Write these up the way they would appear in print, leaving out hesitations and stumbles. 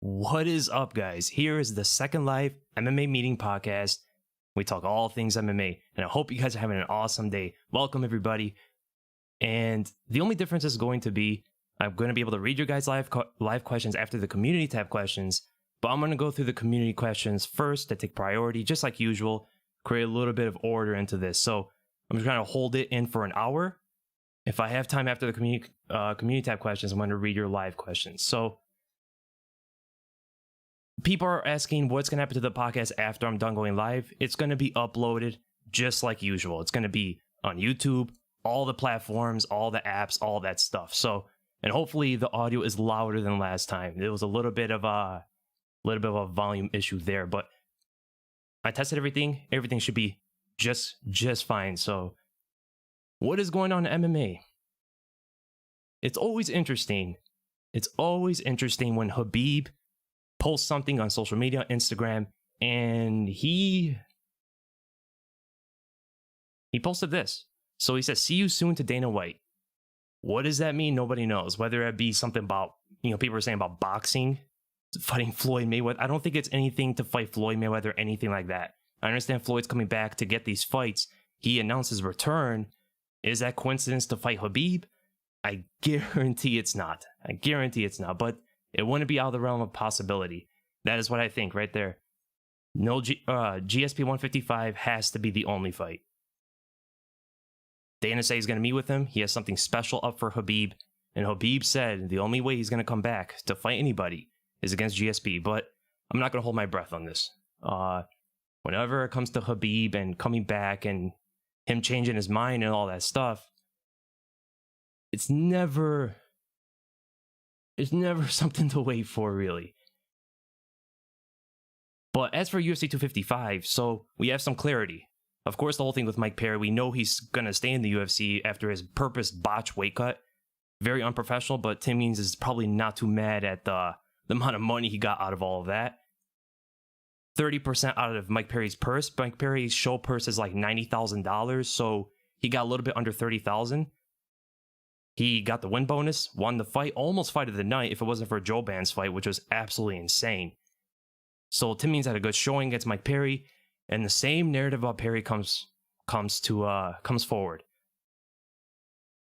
What is up, guys? Here is the Second Life MMA Meeting Podcast. We talk all things MMA, and I hope you guys are having an awesome day. Welcome, everybody. And the only difference is going to be I'm going to be able to read your guys' live questions after the community tab questions, but I'm going to go through the community questions first to take priority, just like usual, create a little bit of order into this. So I'm just going to hold it in for an hour. If I have time after the community tab questions, I'm going to read your live questions. So people are asking what's going to happen to the podcast after I'm done going live. It's going to be uploaded just like usual. It's going to be on YouTube, all the platforms, all the apps, all that stuff. So, and hopefully the audio is louder than last time. There was a little bit of a volume issue there, but I tested everything. Everything should be just fine. So, what is going on in MMA? It's always interesting. It's always interesting when Khabib post something on social media, Instagram, and he posted this. So he says, "See you soon to Dana White." What does that mean? Nobody knows. Whether it be something about, people are saying about boxing, fighting Floyd Mayweather. I don't think it's anything to fight Floyd Mayweather or anything like that. I understand Floyd's coming back to get these fights. He announced his return. Is that coincidence to fight Khabib? I guarantee it's not. But it wouldn't be out of the realm of possibility. That is what I think right there. No GSP 155 has to be the only fight. Dana says he's going to meet with him. He has something special up for Khabib. And Khabib said the only way he's going to come back to fight anybody is against GSP. But I'm not going to hold my breath on this. Whenever it comes to Khabib and coming back and him changing his mind and all that stuff, it's never something to wait for, really. But as for UFC 255, so we have some clarity. Of course, the whole thing with Mike Perry, we know he's going to stay in the UFC after his purpose botch weight cut. Very unprofessional, but Tim Means is probably not too mad at the amount of money he got out of all of that. 30% out of Mike Perry's purse. Mike Perry's show purse is like $90,000, so he got a little bit under $30,000. He got the win bonus, won the fight, almost fight of the night if it wasn't for Joe Band's fight, which was absolutely insane. So Tim Means had a good showing against Mike Perry, and the same narrative about Perry comes forward.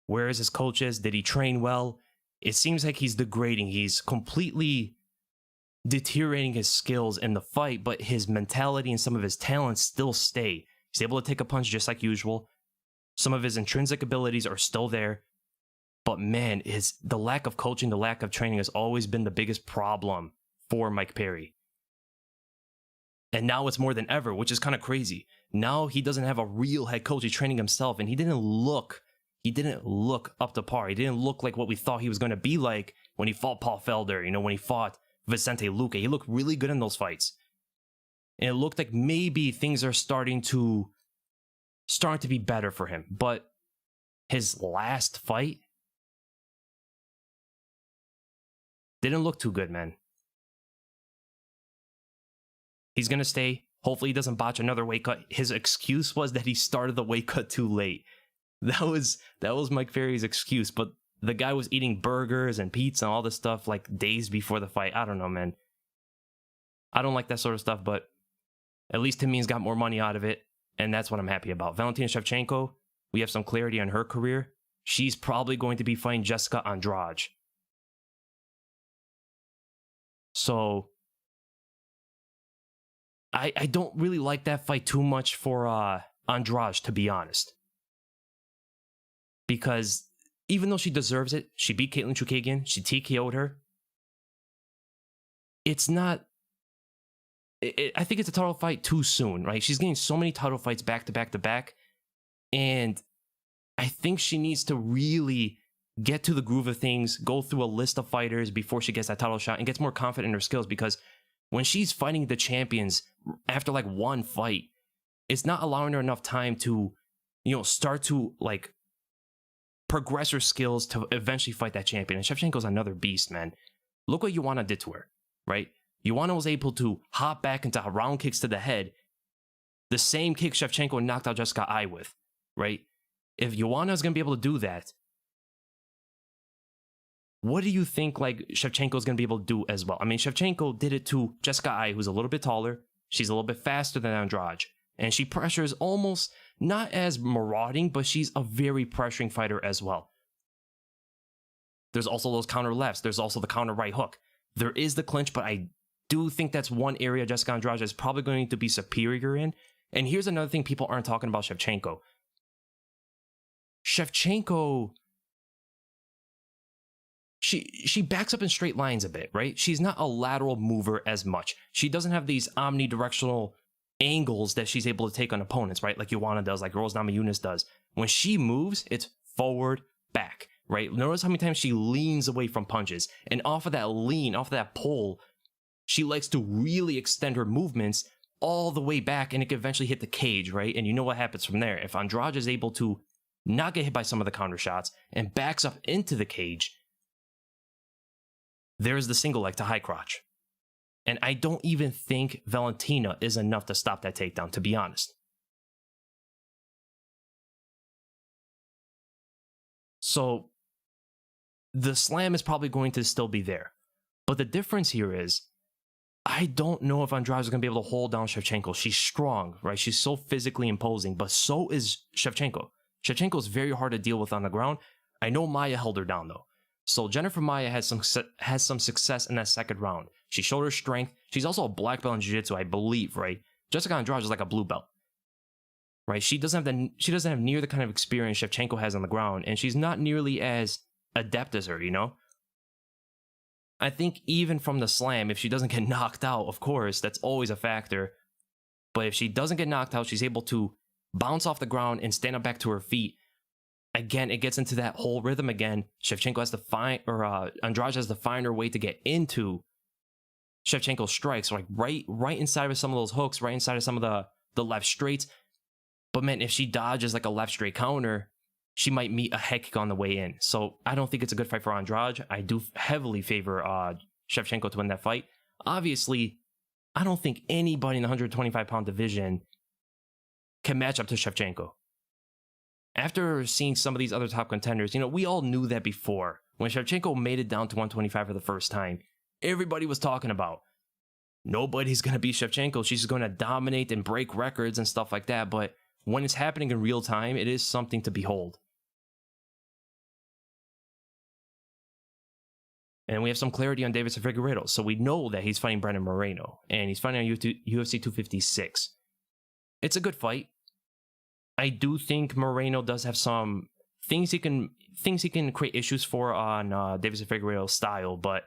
Where is his coaches? Did he train well? It seems like he's degrading. He's completely deteriorating his skills in the fight, but his mentality and some of his talents still stay. He's able to take a punch just like usual. Some of his intrinsic abilities are still there. But man, the lack of coaching, the lack of training has always been the biggest problem for Mike Perry. And now it's more than ever, which is kind of crazy. Now he doesn't have a real head coach. He's training himself, and he didn't look up to par. He didn't look like what we thought he was going to be like when he fought Paul Felder, when he fought Vicente Luque. He looked really good in those fights. And it looked like maybe things are starting to be better for him. But his last fight didn't look too good, man. He's going to stay. Hopefully he doesn't botch another weight cut. His excuse was that he started the weight cut too late. That was Mike Perry's excuse, but the guy was eating burgers and pizza and all this stuff like days before the fight. I don't know, man. I don't like that sort of stuff, but at least Tim Means got more money out of it, and that's what I'm happy about. Valentina Shevchenko, we have some clarity on her career. She's probably going to be fighting Jessica Andrade. So I don't really like that fight too much for Andrade, to be honest. Because even though she deserves it, she beat Caitlin Chukagian, she TKO'd her. It's not... I think it's a title fight too soon, right? She's getting so many title fights back to back to back. And I think she needs to really get to the groove of things, go through a list of fighters before she gets that title shot and gets more confident in her skills, because when she's fighting the champions after like one fight, it's not allowing her enough time to, start to like progress her skills to eventually fight that champion. And Shevchenko's another beast, man. Look what Joanna did to her, right? Joanna was able to hop back into round kicks to the head, the same kick Shevchenko knocked out Jessica Ai with, right? If Joanna is going to be able to do that, what do you think like Shevchenko is going to be able to do as well? I mean, Shevchenko did it to Jessica Ai, who's a little bit taller. She's a little bit faster than Andrade. And she pressures almost not as marauding, but she's a very pressuring fighter as well. There's also those counter lefts. There's also the counter right hook. There is the clinch, but I do think that's one area Jessica Andrade is probably going to be superior in. And here's another thing people aren't talking about Shevchenko. Shevchenko, she backs up in straight lines a bit, right? She's not a lateral mover as much. She doesn't have these omnidirectional angles that she's able to take on opponents, right? Like Joanna does, like Rose Namajunas does. When she moves, it's forward, back, right? Notice how many times she leans away from punches. And off of that lean, off of that pull, she likes to really extend her movements all the way back, and it can eventually hit the cage, right? And you know what happens from there. If Andrade is able to not get hit by some of the counter shots and backs up into the cage, there's the single leg to high crotch. And I don't even think Valentina is enough to stop that takedown, to be honest. So the slam is probably going to still be there. But the difference here is, I don't know if Andrade is going to be able to hold down Shevchenko. She's strong, right? She's so physically imposing, but so is Shevchenko. Shevchenko is very hard to deal with on the ground. I know Maia held her down, though. So Jennifer Maia has some success in that second round. She showed her strength. She's also a black belt in jiu-jitsu, I believe, right? Jessica Andrade is like a blue belt, right? She doesn't have near the kind of experience Shevchenko has on the ground, and she's not nearly as adept as her, you know? I think even from the slam, if she doesn't get knocked out, of course, that's always a factor. But if she doesn't get knocked out, she's able to bounce off the ground and stand up back to her feet. Again, it gets into that whole rhythm again. Shevchenko has to find, or Andrade has to find her way to get into Shevchenko's strikes, like right inside of some of those hooks, right inside of some of the left straights. But man, if she dodges like a left straight counter, she might meet a head kick on the way in. So I don't think it's a good fight for Andrade. I do heavily favor Shevchenko to win that fight. Obviously, I don't think anybody in the 125-pound division can match up to Shevchenko. After seeing some of these other top contenders, you know, we all knew that before. When Shevchenko made it down to 125 for the first time, everybody was talking about, nobody's going to beat Shevchenko. She's going to dominate and break records and stuff like that. But when it's happening in real time, it is something to behold. And we have some clarity on Deiveson Figueiredo. So we know that he's fighting Brandon Moreno. And he's fighting on UFC 256. It's a good fight. I do think Moreno does have some things he can create issues for on Deiveson Figueiredo's style. But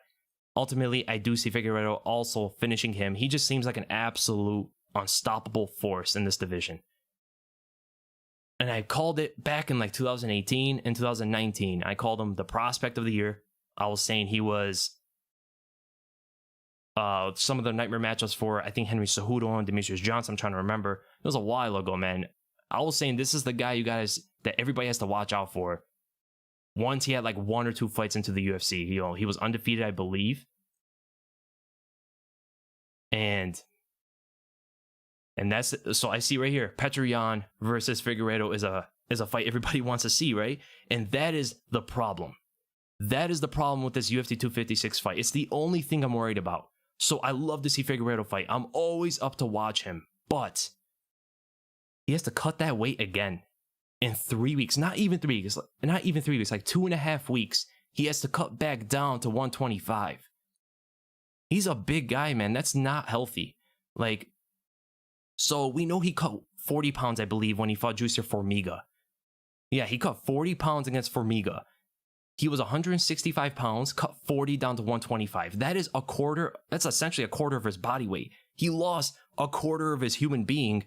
ultimately, I do see Figueiredo also finishing him. He just seems like an absolute unstoppable force in this division. And I called it back in like 2018 and 2019. I called him the prospect of the year. I was saying he was some of the nightmare matchups for, I think, Henry Cejudo and Demetrius Johnson. I'm trying to remember. It was a while ago, man. I was saying this is the guy that everybody has to watch out for. Once he had like 1 or 2 fights into the UFC. You know, he was undefeated, I believe. And that's, so I see right here, Petr Yan versus Figueiredo is a fight everybody wants to see, right? And that is the problem. That is the problem with this UFC 256 fight. It's the only thing I'm worried about. So I love to see Figueiredo fight. I'm always up to watch him. But he has to cut that weight again in 3 weeks. Not even 3 weeks. Not even 3 weeks. Like 2.5 weeks. He has to cut back down to 125. He's a big guy, man. That's not healthy. Like, so we know he cut 40 pounds, I believe, when he fought Juicer Formiga. Yeah, he cut 40 pounds against Formiga. He was 165 pounds, cut 40 down to 125. That is a quarter. That's essentially a quarter of his body weight. He lost a quarter of his human being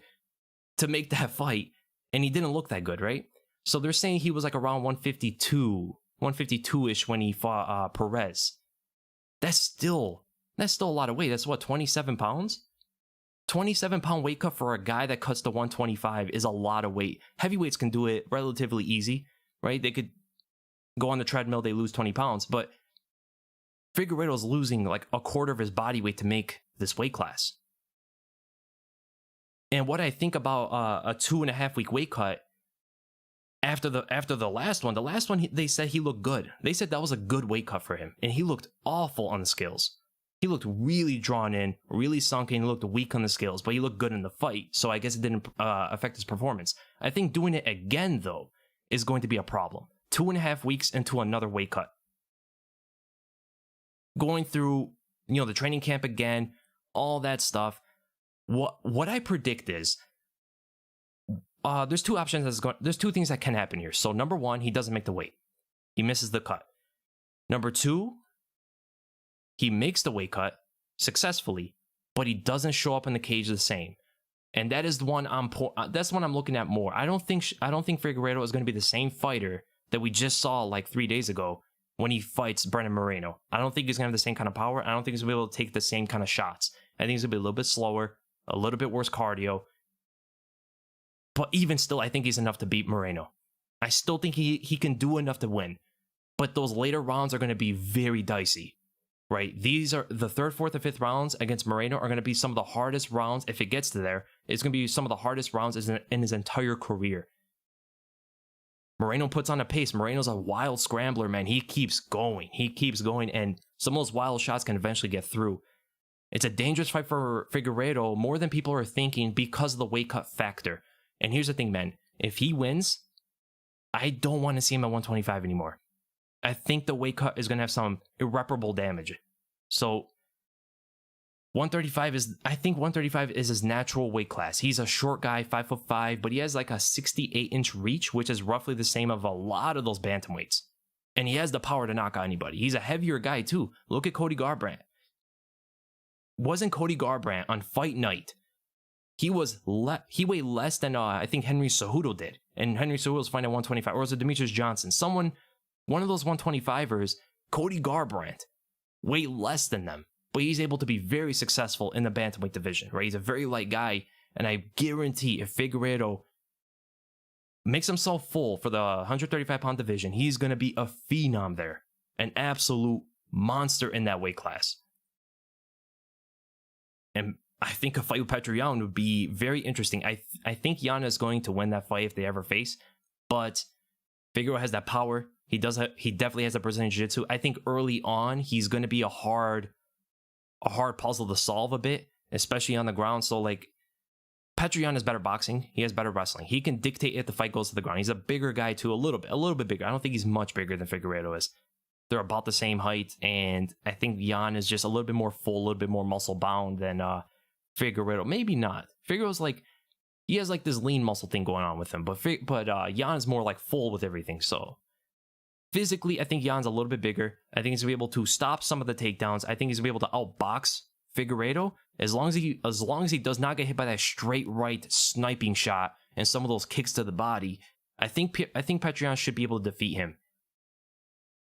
to make that fight, and he didn't look that good, right? So they're saying he was like around 152-ish when he fought Perez. That's still a lot of weight. That's what, 27 pounds? 27-pound weight cut for a guy that cuts to 125 is a lot of weight. Heavyweights can do it relatively easy, right? They could go on the treadmill, they lose 20 pounds, but Figueiredo's losing like a quarter of his body weight to make this weight class. And what I think about a 2.5 week weight cut, after the last one, they said he looked good. They said that was a good weight cut for him, and he looked awful on the scales. He looked really drawn in, really sunken. He looked weak on the scales, but he looked good in the fight. So I guess it didn't affect his performance. I think doing it again, though, is going to be a problem. 2.5 weeks into another weight cut. Going through, the training camp again, all that stuff. What I predict is, there's two options. There's two things that can happen here. So number one, he doesn't make the weight. He misses the cut. Number two, he makes the weight cut successfully, but he doesn't show up in the cage the same. And that is the one that's the one I'm looking at more. I don't think Figueiredo is going to be the same fighter that we just saw like 3 days ago when he fights Brendan Moreno. I don't think he's going to have the same kind of power. I don't think he's going to be able to take the same kind of shots. I think he's going to be a little bit slower, a little bit worse cardio. But even still, I think he's enough to beat Moreno. I still think he can do enough to win. But those later rounds are going to be very dicey, right? These are the third, fourth, and fifth rounds against Moreno are going to be some of the hardest rounds. If it gets to there, it's going to be some of the hardest rounds in his entire career. Moreno puts on a pace. Moreno's a wild scrambler, man. He keeps going. And some of those wild shots can eventually get through. It's a dangerous fight for Figueiredo, more than people are thinking, because of the weight cut factor. And here's the thing, man. If he wins, I don't want to see him at 125 anymore. I think the weight cut is going to have some irreparable damage. So 135 is his natural weight class. He's a short guy, 5'5", but he has like a 68-inch reach, which is roughly the same of a lot of those bantamweights. And he has the power to knock out anybody. He's a heavier guy too. Look at Cody Garbrandt. Wasn't Cody Garbrandt on fight night? He weighed less than I think Henry Cejudo did. And Henry Cejudo's fighting at 125. Or was it Demetrius Johnson? One of those 125ers, Cody Garbrandt, weighed less than them. But he's able to be very successful in the bantamweight division, right? He's a very light guy. And I guarantee if Figueiredo makes himself full for the 135-pound division, he's going to be a phenom there. An absolute monster in that weight class. And I think a fight with Petr Yan would be very interesting. I think Yan is going to win that fight if they ever face, but Figueiredo has that power. He definitely has that Brazilian Jiu-Jitsu. I think early on he's going to be a hard puzzle to solve a bit, especially on the ground. So like Petr Yan is better boxing. He has better wrestling. He can dictate if the fight goes to the ground. He's a bigger guy too, a little bit bigger. I don't think he's much bigger than Figueiredo is. They're about the same height, and I think Yan is just a little bit more full, a little bit more muscle bound than Figueiredo. Maybe not. Figueiredo's like, he has like this lean muscle thing going on with him, but Yan is more like full with everything. So physically, I think Yan's a little bit bigger. I think he's gonna be able to stop some of the takedowns. I think he's gonna be able to outbox Figueiredo as long as he does not get hit by that straight right sniping shot and some of those kicks to the body. I think Petr Yan should be able to defeat him.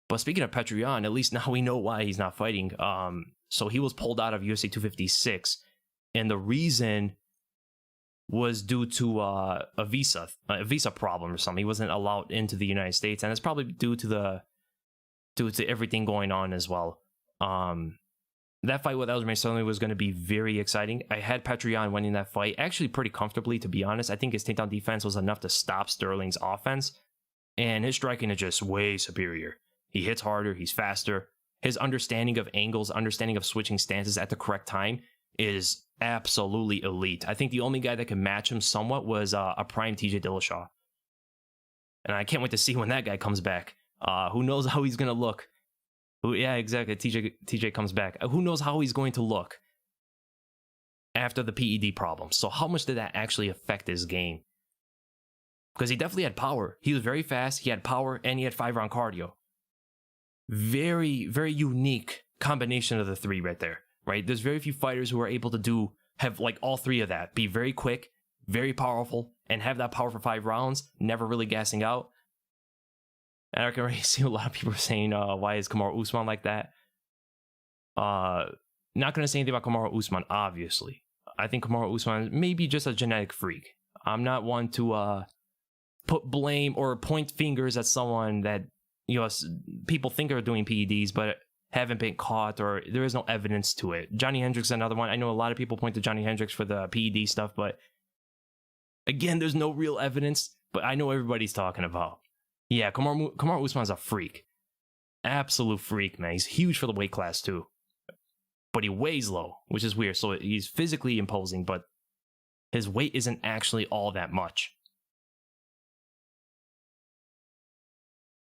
But speaking of Petr Yan, at least now we know why he's not fighting. So he was pulled out of UFC 256. And the reason was due to a visa problem or something. He wasn't allowed into the United States, and it's probably due to everything going on as well. That fight with Aljamain Sterling was going to be very exciting. I had Petr Yan winning that fight actually pretty comfortably, to be honest. I think his takedown defense was enough to stop Sterling's offense, and his striking is just way superior. He hits harder, he's faster. His understanding of angles, understanding of switching stances at the correct time is absolutely elite. I think the only guy that can match him somewhat was a prime TJ Dillashaw. And I can't wait to see when that guy comes back. Who knows how he's going to look. Yeah, exactly. TJ comes back. Who knows how he's going to look after the PED problem. So how much did that actually affect his game? Because he definitely had power. He was very fast, he had power, and he had 5-round cardio. Very, very unique combination of the three right there, right? There's very few fighters who are able to have like all three of that. Be very quick, very powerful, and have that power for 5 rounds, never really gassing out. And I can already see a lot of people saying, why is Kamaru Usman like that? Not going to say anything about Kamaru Usman, obviously. I think Kamaru Usman may be just a genetic freak. I'm not one to put blame or point fingers at someone that, you know, people think are doing PEDs, but haven't been caught, or there is no evidence to it. Johnny Hendricks is another one. I know a lot of people point to Johnny Hendricks for the PED stuff, but again, there's no real evidence. but I know everybody's talking about. Yeah, Kamaru Usman's a freak. Absolute freak, man. He's huge for the weight class, too. But he weighs low, which is weird. So he's physically imposing, but his weight isn't actually all that much.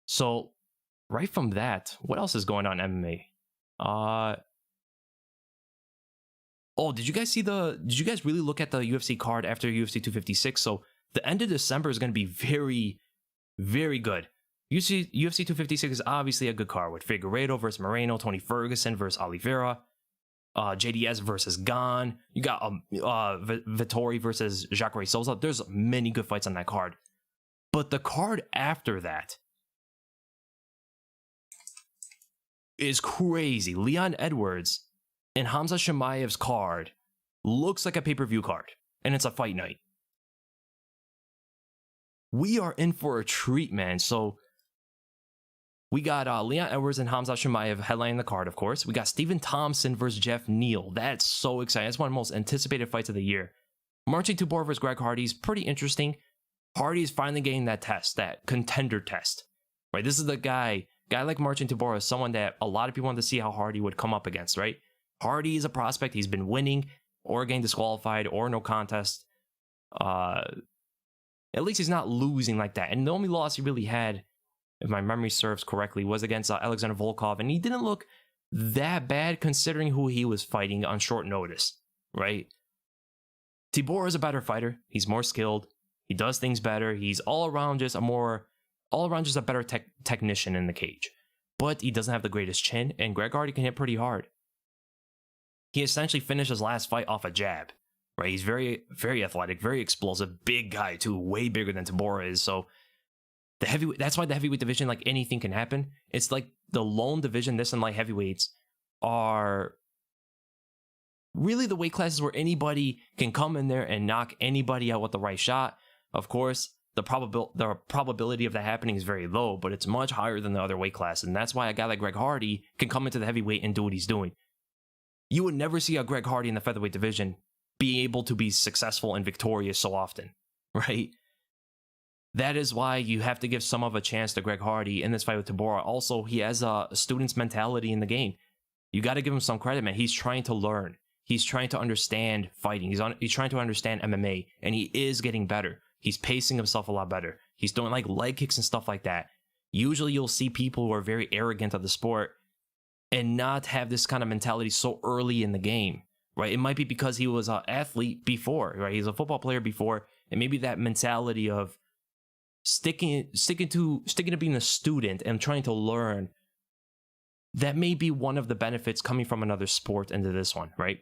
So, right from that, what else is going on in MMA? Oh, did you guys really look at the UFC card after UFC 256? So, the end of December is going to be very, very good. UFC 256 is obviously a good card with Figueiredo versus Moreno, Tony Ferguson versus Oliveira, JDS versus Gan. You got Vettori versus Jacare Souza. There's many good fights on that card. But the card after that is crazy. Leon Edwards and Khamzat Chimaev's card looks like a pay-per-view card, and it's a fight night. We are in for a treat, man. So we got Leon Edwards and Khamzat Chimaev headlining the card, of course. We got Stephen Thompson versus Jeff Neal. That's so exciting. That's one of the most anticipated fights of the year. Marcin Tybura versus Greg Hardy's pretty interesting. Hardy is finally getting that test, that contender test. Right? This is the guy like Marcin Tybura is someone that a lot of people wanted to see how Hardy would come up against, right? Hardy is a prospect. He's been winning or getting disqualified or no contest. At least he's not losing like that. And the only loss he really had, if my memory serves correctly, was against Alexander Volkov. And he didn't look that bad considering who he was fighting on short notice, right? Tybura is a better fighter. He's more skilled. He does things better. He's all around just a better technician in the cage. But he doesn't have the greatest chin, and Greg Hardy can hit pretty hard. He essentially finished his last fight off a jab, right? He's very, very athletic, very explosive, big guy too, way bigger than Tybura is. So that's why the heavyweight division, like anything can happen. It's like the lone division, this and light heavyweights are really the weight classes where anybody can come in there and knock anybody out with the right shot. Of course, the probability of that happening is very low, but it's much higher than the other weight classes. And that's why a guy like Greg Hardy can come into the heavyweight and do what he's doing. You would never see a Greg Hardy in the featherweight division be able to be successful and victorious so often, right? That is why you have to give some of a chance to Greg Hardy in this fight with Tybura. Also, he has a student's mentality in the game. You got to give him some credit, man. He's trying to learn. He's trying to understand fighting. He's trying to understand MMA, and he is getting better. He's pacing himself a lot better. He's doing like leg kicks and stuff like that. Usually you'll see people who are very arrogant of the sport and not have this kind of mentality so early in the game, right? It might be because he was an athlete before, right? He's a football player before, and maybe that mentality of sticking to being a student and trying to learn, that may be one of the benefits coming from another sport into this one, right?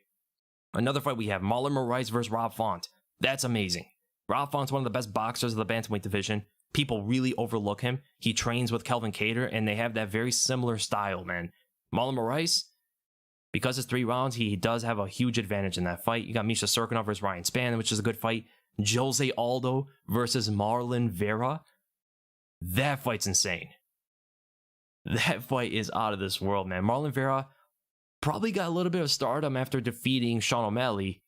Another fight we have, Marlon Moraes versus Rob Font. That's amazing. Rob Font's one of the best boxers of the bantamweight division. People really overlook him. He trains with Kelvin Cater, and they have that very similar style, man. Marlon Moraes, because it's 3 rounds, he does have a huge advantage in that fight. You got Misha Serkinov versus Ryan Spann, which is a good fight. Jose Aldo versus Marlon Vera. That fight's insane. That fight is out of this world, man. Marlon Vera probably got a little bit of stardom after defeating Sean O'Malley,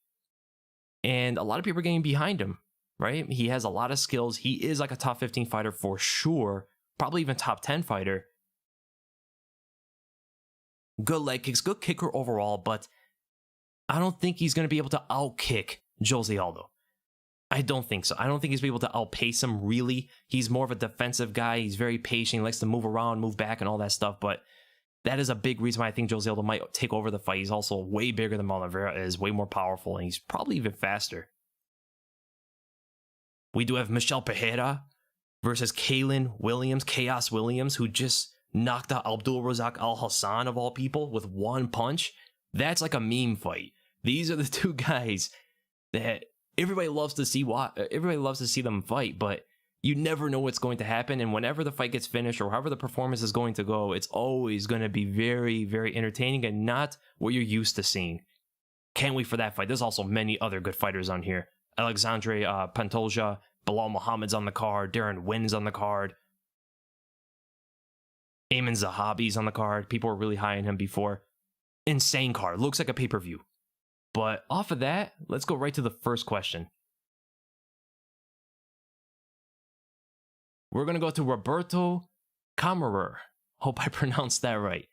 and a lot of people are getting behind him, right? He has a lot of skills. He is like a top 15 fighter for sure, probably even top 10 fighter. Good leg kicks, good kicker overall, but I don't think he's going to be able to outkick Jose Aldo. I don't think so. I don't think he's able to outpace him, really. He's more of a defensive guy. He's very patient. He likes to move around, move back, and all that stuff. But that is a big reason why I think Jose Aldo might take over the fight. He's also way bigger than Marlon Vera is, way more powerful, and he's probably even faster. We do have Michel Pereira versus Kalen Williams, Chaos Williams, who just knocked out Abdul Razak Al Hassan, of all people, with one punch. That's like a meme fight. These are the two guys that everybody loves to see. Everybody loves to see them fight, but you never know what's going to happen. And whenever the fight gets finished or however the performance is going to go, it's always going to be very, very entertaining and not what you're used to seeing. Can't wait for that fight. There's also many other good fighters on here. Alexandre Pantoja, Bilal Muhammad's on the card. Darren Wynn's on the card. Ayman Zahabi's on the card. People were really high on him before. Insane card. Looks like a pay-per-view. But off of that, let's go right to the first question. We're going to go to Roberto Kamaru. Hope I pronounced that right.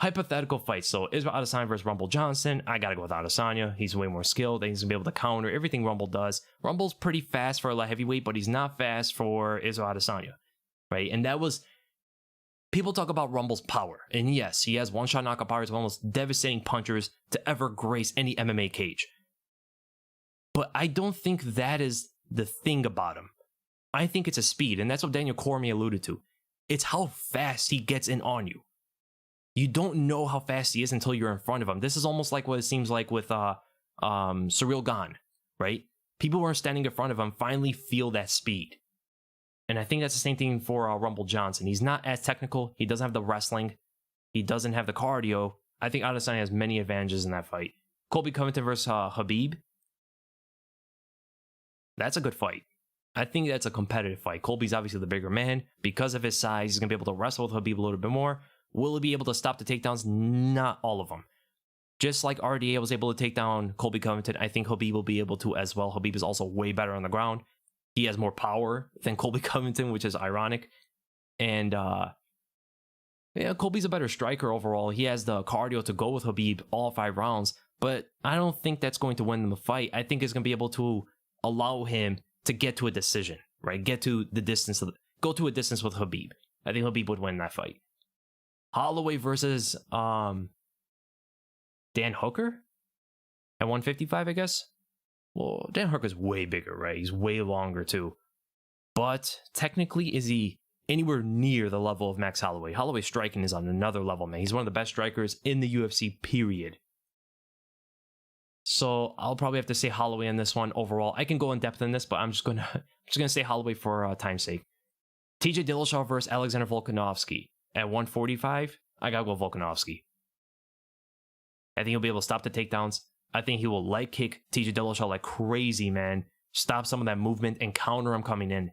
Hypothetical fight. So Israel Adesanya versus Rumble Johnson. I got to go with Adesanya. He's way more skilled. He's going to be able to counter everything Rumble does. Rumble's pretty fast for a light heavyweight, but he's not fast for Israel Adesanya. Right? And that was... People talk about Rumble's power. And yes, he has one-shot knockout power. He's one of the most devastating punchers to ever grace any MMA cage. But I don't think that is the thing about him. I think it's a speed. And that's what Daniel Cormier alluded to. It's how fast he gets in on you. You don't know how fast he is until you're in front of him. This is almost like what it seems like with Ciryl Gane, right? People who are standing in front of him finally feel that speed. And I think that's the same thing for Rumble Johnson. He's not as technical. He doesn't have the wrestling. He doesn't have the cardio. I think Adesanya has many advantages in that fight. Colby Covington versus Khabib. That's a good fight. I think that's a competitive fight. Colby's obviously the bigger man. Because of his size, he's going to be able to wrestle with Khabib a little bit more. Will he be able to stop the takedowns? Not all of them. Just like RDA was able to take down Colby Covington, I think Khabib will be able to as well. Khabib is also way better on the ground. He has more power than Colby Covington, which is ironic. And yeah, Colby's a better striker overall. He has the cardio to go with Khabib all 5 rounds. But I don't think that's going to win them a fight. I think it's going to be able to allow him to get to a decision, right? Get to the distance, go to a distance with Khabib. I think Khabib would win that fight. Holloway versus Dan Hooker at 155, I guess. Well, Dan Hooker's way bigger, right? He's way longer too. But technically, is he anywhere near the level of Max Holloway? Holloway's striking is on another level, man. He's one of the best strikers in the UFC, period. So I'll probably have to say Holloway in this one overall. I can go in depth in this, but I'm just gonna say Holloway for time's sake. TJ Dillashaw versus Alexander Volkanovski at 145. I gotta go Volkanovski. I think he'll be able to stop the takedowns. I think he will leg kick TJ Dillashaw like crazy, man. Stop some of that movement and counter him coming in.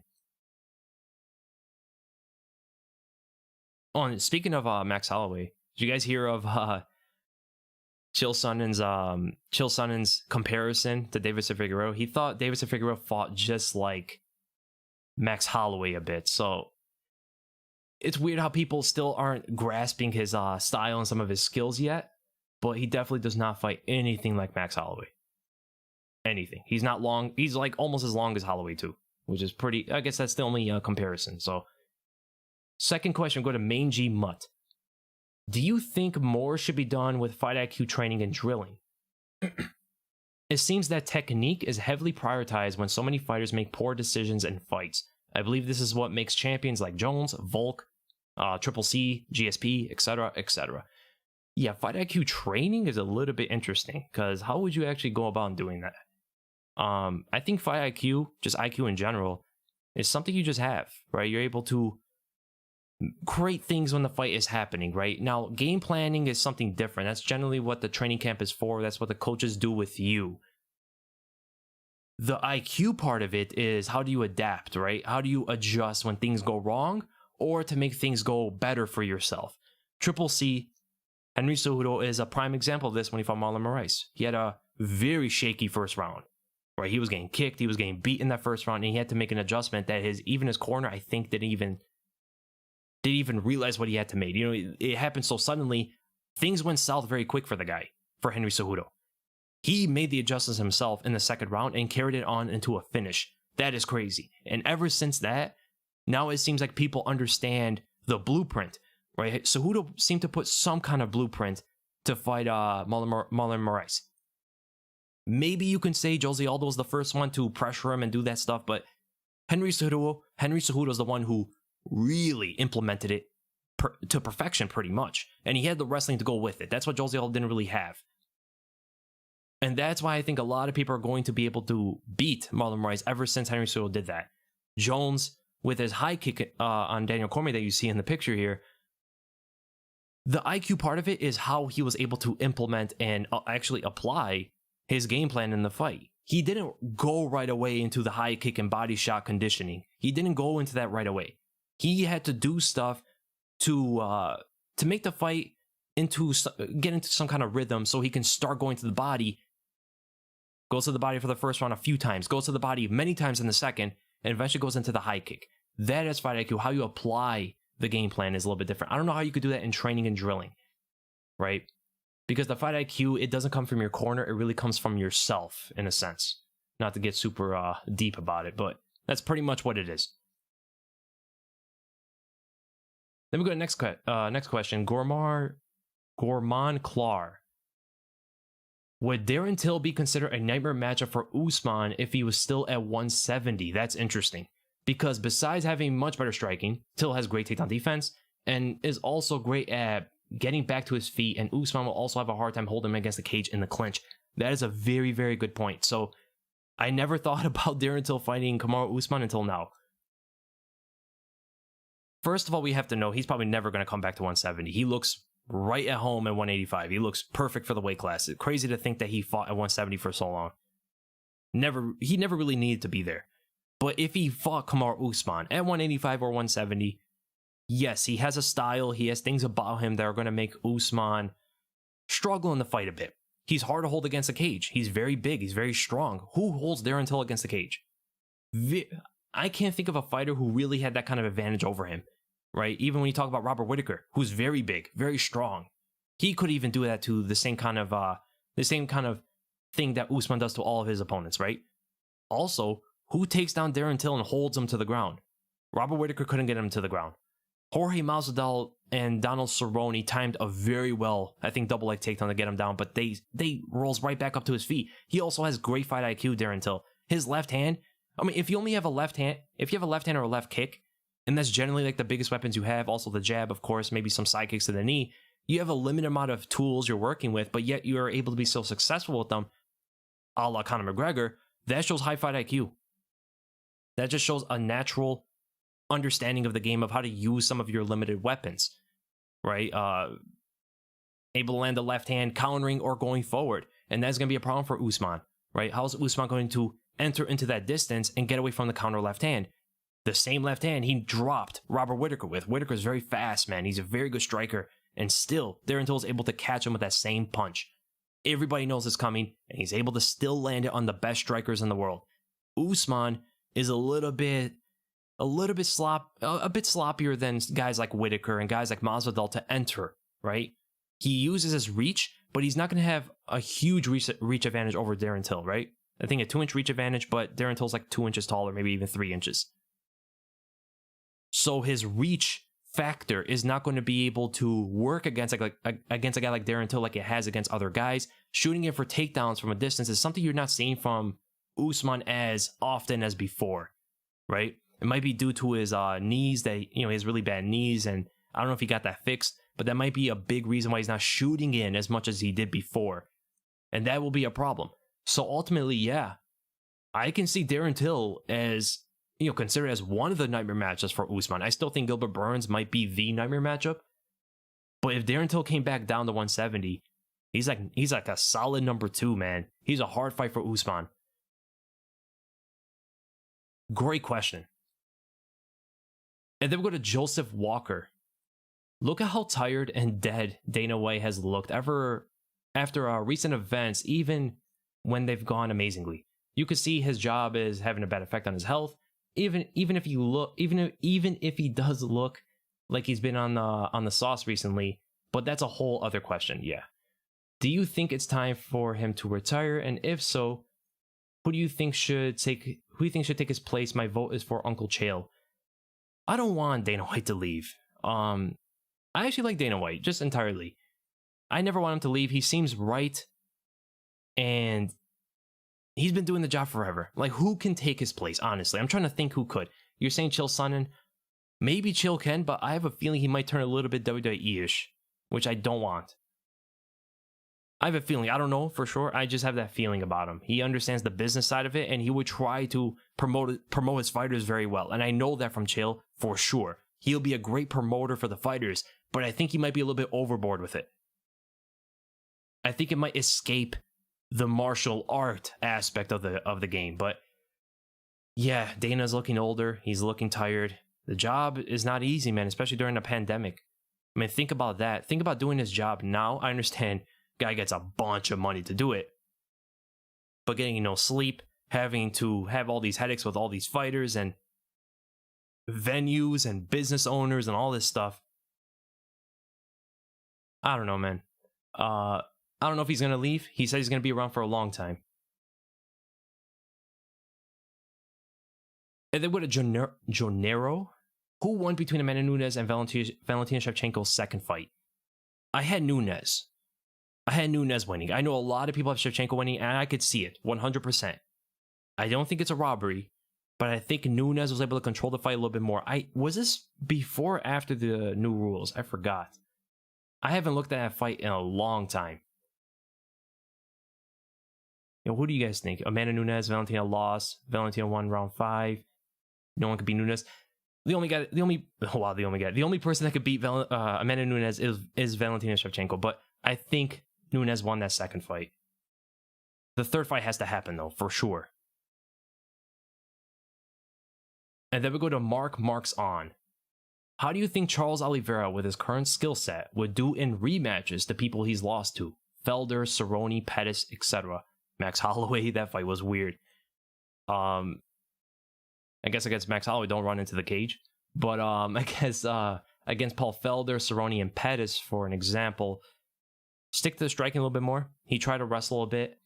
Oh, and speaking of Max Holloway, did you guys hear of Chael Sonnen's comparison to Deiveson Figueiredo? He thought Deiveson Figueiredo fought just like Max Holloway a bit. So it's weird how people still aren't grasping his style and some of his skills yet. But he definitely does not fight anything like Max Holloway. Anything. He's not long. He's like almost as long as Holloway too, which is pretty. I guess that's the only comparison. So, second question, go to Main G Mutt. Do you think more should be done with fight IQ training and drilling? It seems that technique is heavily prioritized when so many fighters make poor decisions in fights. I believe this is what makes champions like Jones, Volk, Triple C, GSP, etc., etc. Yeah, fight IQ training is a little bit interesting because how would you actually go about doing that? I think fight IQ, just IQ in general, is something you just have, right? You're able to create things when the fight is happening, right? Now, game planning is something different. That's generally what the training camp is for. That's what the coaches do with you. The IQ part of it is how do you adapt, right? How do you adjust when things go wrong or to make things go better for yourself? Triple C, Henry Cejudo is a prime example of this when he fought Marlon Moraes. He had a very shaky first round, right? He was getting kicked, he was getting beat in that first round, and he had to make an adjustment that his corner, I think, didn't even realize what he had to make. You know, it happened so suddenly. Things went south very quick for the guy, for Henry Cejudo. He made the adjustments himself in the second round and carried it on into a finish. That is crazy. And ever since that, now it seems like people understand the blueprint. Right, Cejudo seemed to put some kind of blueprint to fight Marlon Moraes. Maybe you can say Jose Aldo was the first one to pressure him and do that stuff, but Henry Cejudo is the one who really implemented it to perfection, pretty much. And he had the wrestling to go with it. That's what Jose Aldo didn't really have. And that's why I think a lot of people are going to be able to beat Marlon Moraes ever since Henry Cejudo did that. Jones, with his high kick on Daniel Cormier that you see in the picture here, the IQ part of it is how he was able to implement and actually apply his game plan in the fight. He didn't go right away into the high kick and body shot conditioning. He didn't go into that right away. He had to do stuff to make the fight get into some kind of rhythm so he can start going to the body. Goes to the body for the first round a few times, goes to the body many times in the second, and eventually goes into the high kick. That is fight IQ. How you apply the game plan is a little bit different. I don't know how you could do that in training and drilling, right? Because the fight IQ, it doesn't come from your corner. It really comes from yourself, in a sense. Not to get super deep about it, but that's pretty much what it is. Then we go to next question. Gourmand Clar. Would Darren Till be considered a nightmare matchup for Usman if he was still at 170? That's interesting. Because besides having much better striking, Till has great takedown defense and is also great at getting back to his feet, and Usman will also have a hard time holding him against the cage in the clinch. That is a very, very good point. So I never thought about Darren Till fighting Kamaru Usman until now. First of all, we have to know he's probably never going to come back to 170. He looks right at home at 185. He looks perfect for the weight class. It's crazy to think that he fought at 170 for so long. He never really needed to be there. But if he fought Kamaru Usman at 185 or 170, yes, he has a style. He has things about him that are going to make Usman struggle in the fight a bit. He's hard to hold against the cage. He's very big. He's very strong. Who holds Darren Till against the cage? I can't think of a fighter who really had that kind of advantage over him, right? Even when you talk about Robert Whittaker, who's very big, very strong. He could even do that to the same kind of thing that Usman does to all of his opponents, right? Also, who takes down Darren Till and holds him to the ground? Robert Whittaker couldn't get him to the ground. Jorge Masvidal and Donald Cerrone timed a very well, I think, double leg takedown to get him down, but they rolls right back up to his feet. He also has great fight IQ, Darren Till. His left hand, I mean, if you have a left hand or a left kick, and that's generally like the biggest weapons you have, also the jab, of course, maybe some side kicks to the knee, you have a limited amount of tools you're working with, but yet you are able to be so successful with them, a la Conor McGregor. That shows high fight IQ. That just shows a natural understanding of the game of how to use some of your limited weapons, right? Able to land the left hand, countering or going forward. And that's going to be a problem for Usman, right? How is Usman going to enter into that distance and get away from the counter left hand? The same left hand he dropped Robert Whittaker with. Whittaker's very fast, man. He's a very good striker. And still, Darren Till is able to catch him with that same punch. Everybody knows it's coming, and he's able to still land it on the best strikers in the world. Usman is a bit sloppier than guys like Whittaker and guys like Masvidal to enter, right? He uses his reach, but he's not going to have a huge reach advantage over Darren Till, right? I think a 2-inch reach advantage, but Darren Till's like 2 inches taller, maybe even 3 inches. So his reach factor is not going to be able to work against a guy like Darren Till like it has against other guys. Shooting it for takedowns from a distance is something you're not seeing from Usman as often as before, right? It might be due to his knees, that he has really bad knees, and I don't know if he got that fixed, but that might be a big reason why he's not shooting in as much as he did before, and that will be a problem. So ultimately, yeah, I can see Darren Till as considered as one of the nightmare matchups for Usman. I still think Gilbert Burns might be the nightmare matchup, but if Darren Till came back down to 170, he's like a solid number 2, man. He's a hard fight for Usman. Great question. And then we go to Joseph Walker. Look at how tired and dead Dana White has looked after recent events, even when they've gone amazingly. You could see his job is having a bad effect on his health. Even if he does look like he's been on the sauce recently, but that's a whole other question. Yeah. Do you think it's time for him to retire? And if so, who do you think should take his place? My vote is for Uncle Chael. I don't want Dana White to leave. I actually like Dana White, just entirely. I never want him to leave. He seems right, and he's been doing the job forever. Like, who can take his place, honestly? I'm trying to think who could. You're saying Chael Sonnen? Maybe Chael can, but I have a feeling he might turn a little bit WWE-ish, which I don't want. I have a feeling. I don't know for sure. I just have that feeling about him. He understands the business side of it, and he would try to promote his fighters very well. And I know that from Chael for sure. He'll be a great promoter for the fighters, but I think he might be a little bit overboard with it. I think it might escape the martial art aspect of the game. But yeah, Dana's looking older. He's looking tired. The job is not easy, man, especially during a pandemic. I mean, think about that. Think about doing his job now. I understand guy gets a bunch of money to do it, but getting no sleep, having to have all these headaches with all these fighters, and venues and business owners and all this stuff. I don't know, man. I don't know if he's going to leave. He said he's going to be around for a long time. And then with a Jonero, who won between Amanda Nunes and Valentina Shevchenko's second fight? I had Nunes. I had Nunes winning. I know a lot of people have Shevchenko winning, and I could see it 100%. I don't think it's a robbery, but I think Nunes was able to control the fight a little bit more. Was this before or after the new rules? I forgot. I haven't looked at that fight in a long time. You know, who do you guys think? Amanda Nunes, Valentina lost. Valentina won round 5. No one could beat Nunes. The only person that could beat Amanda Nunes is Valentina Shevchenko, but I think Nunes won that second fight. The third fight has to happen, though, for sure. And then we go to Marks on. How do you think Charles Oliveira, with his current skill set, would do in rematches to people he's lost to? Felder, Cerrone, Pettis, etc. Max Holloway, that fight was weird. I guess against Max Holloway, don't run into the cage. But I guess against Paul Felder, Cerrone, and Pettis, for an example, stick to the striking a little bit more. He tried to wrestle a bit.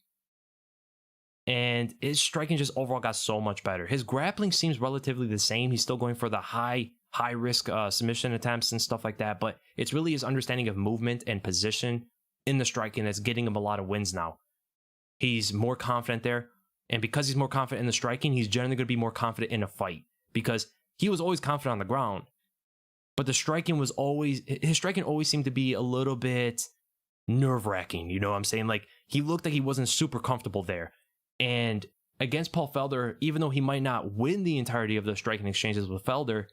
And his striking just overall got so much better. His grappling seems relatively the same. He's still going for the high risk submission attempts and stuff like that. But it's really his understanding of movement and position in the striking that's getting him a lot of wins now. He's more confident there. And because he's more confident in the striking, he's generally going to be more confident in a fight. Because he was always confident on the ground. But his striking always seemed to be a little bit nerve-wracking. You know what I'm saying? Like, he looked like he wasn't super comfortable there. And against Paul Felder, even though he might not win the entirety of the striking exchanges with Felder,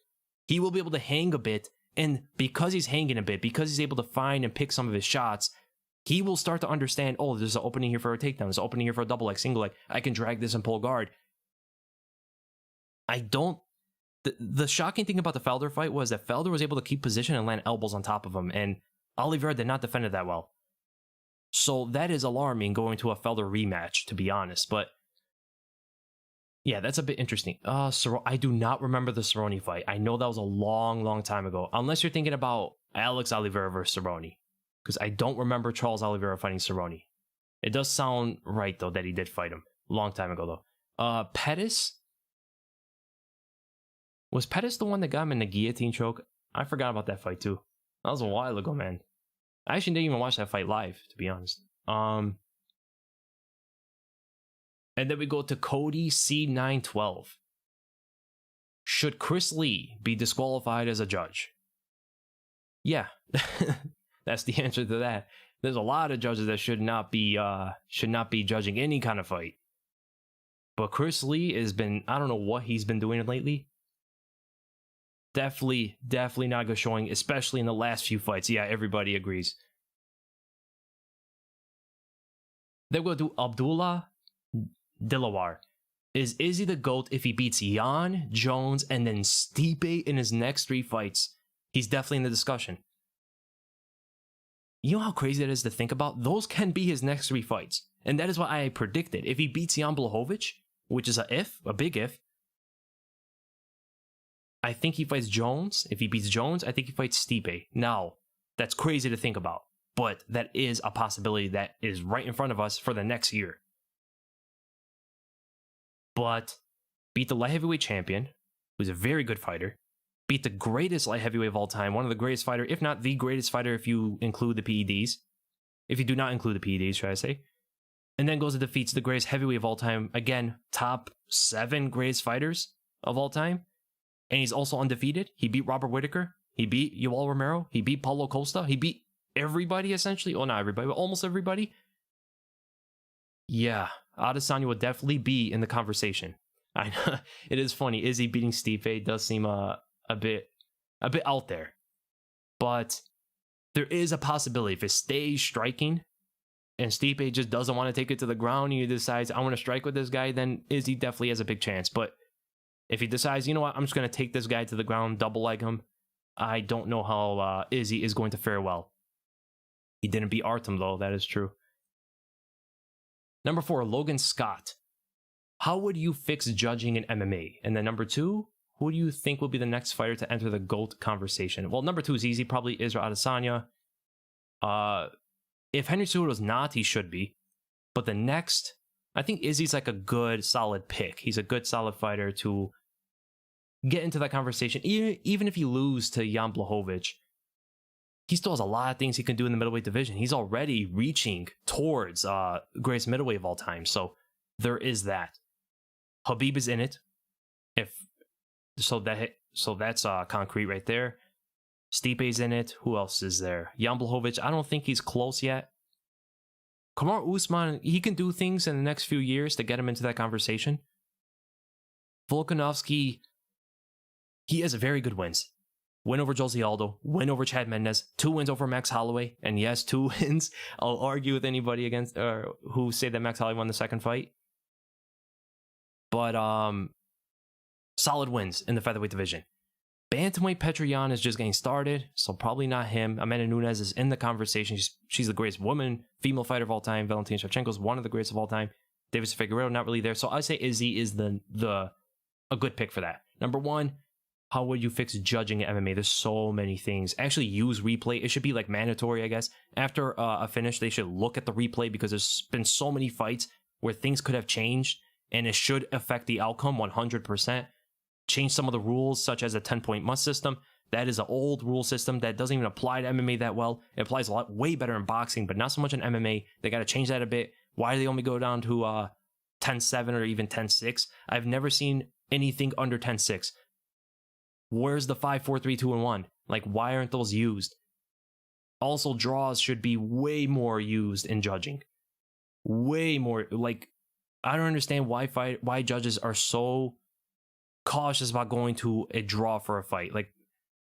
he will be able to hang a bit. And because he's hanging a bit, because he's able to find and pick some of his shots, he will start to understand, oh, there's an opening here for a takedown. There's an opening here for a double leg, single leg. I can drag this and pull guard. The shocking thing about the Felder fight was that Felder was able to keep position and land elbows on top of him. And Oliveira did not defend it that well. So that is alarming going to a Felder rematch, to be honest. But yeah, that's a bit interesting. I do not remember the Cerrone fight. I know that was a long, long time ago. Unless you're thinking about Alex Oliveira versus Cerrone. Because I don't remember Charles Oliveira fighting Cerrone. It does sound right, though, that he did fight him. Long time ago, though. Pettis? Was Pettis the one that got him in the guillotine choke? I forgot about that fight, too. That was a while ago, man. I actually didn't even watch that fight live, to be honest. And then we go to Cody C912. Should Chris Lee be disqualified as a judge? Yeah, that's the answer to that. There's a lot of judges that should not be judging any kind of fight. But Chris Lee has been, I don't know what he's been doing lately. Definitely not good showing, especially in the last few fights. Yeah, everybody agrees. Then we'll do Abdullah Dilawar. Is Izzy the GOAT if he beats Yan, Jones, and then Stipe in his next 3 fights? He's definitely in the discussion. You know how crazy that is to think about? Those can be his next 3 fights. And that is what I predicted. If he beats Jan Blachowicz, which is a big if, I think he fights Jones. If he beats Jones, I think he fights Stipe. Now, that's crazy to think about, but that is a possibility that is right in front of us for the next year. But beat the light heavyweight champion, who's a very good fighter, beat the greatest light heavyweight of all time, one of the greatest fighter, if not the greatest fighter if you include the PEDs. If you do not include the PEDs, should I say. And then goes and defeats the greatest heavyweight of all time. Again, top 7 greatest fighters of all time. And he's also undefeated. He beat Robert Whittaker. He beat Yoel Romero. He beat Paulo Costa. He beat everybody, essentially. Well, not everybody, but almost everybody. Yeah, Adesanya would definitely be in the conversation. I know it is funny. Izzy beating Stipe does seem a bit out there. But there is a possibility if it stays striking and Stipe just doesn't want to take it to the ground and he decides, I want to strike with this guy, then Izzy definitely has a big chance. But if he decides, you know what, I'm just going to take this guy to the ground, double leg him, I don't know how Izzy is going to fare well. He didn't beat Artem, though. That is true. Number 4, Logan Scott. How would you fix judging in MMA? And then number 2, who do you think will be the next fighter to enter the GOAT conversation? Well, number 2 is easy, probably Israel Adesanya. If Henry Cejudo's not, he should be. But the next, I think Izzy's like a good, solid pick. He's a good, solid fighter to get into that conversation. Even if you lose to Jan Blachowicz, he still has a lot of things he can do in the middleweight division. He's already reaching towards greatest middleweight of all time. So there is that. Khabib is in it. That's concrete right there. Stipe's in it. Who else is there? Jan Blachowicz, I don't think he's close yet. Kamaru Usman, he can do things in the next few years to get him into that conversation. Volkanovski, he has very good wins. Win over Jose Aldo, win over Chad Mendes, 2 wins over Max Holloway, and yes, 2 wins. I'll argue with anybody against who say that Max Holloway won the second fight. But solid wins in the featherweight division. Bantamweight Petr Yan is just getting started, so probably not him. Amanda Nunes is in the conversation. She's the greatest female fighter of all time. Valentina Shevchenko is one of the greatest of all time. Deiveson Figueiredo not really there, so I say Izzy is a good pick for that. Number 1. How would you fix judging at MMA? There's so many things. Actually, use replay. It should be like mandatory, I guess. After a finish, they should look at the replay because there's been so many fights where things could have changed and it should affect the outcome 100%. Change some of the rules, such as a 10-point must system. That is an old rule system that doesn't even apply to MMA that well. It applies way better in boxing, but not so much in MMA. They got to change that a bit. Why do they only go down to 10-7 or even 10-6? I've never seen anything under 10-6. Where's the 5, 4, 3, 2, and 1? Like, why aren't those used? Also, draws should be way more used in judging. Way more. Like, I don't understand why judges are so cautious about going to a draw for a fight. Like,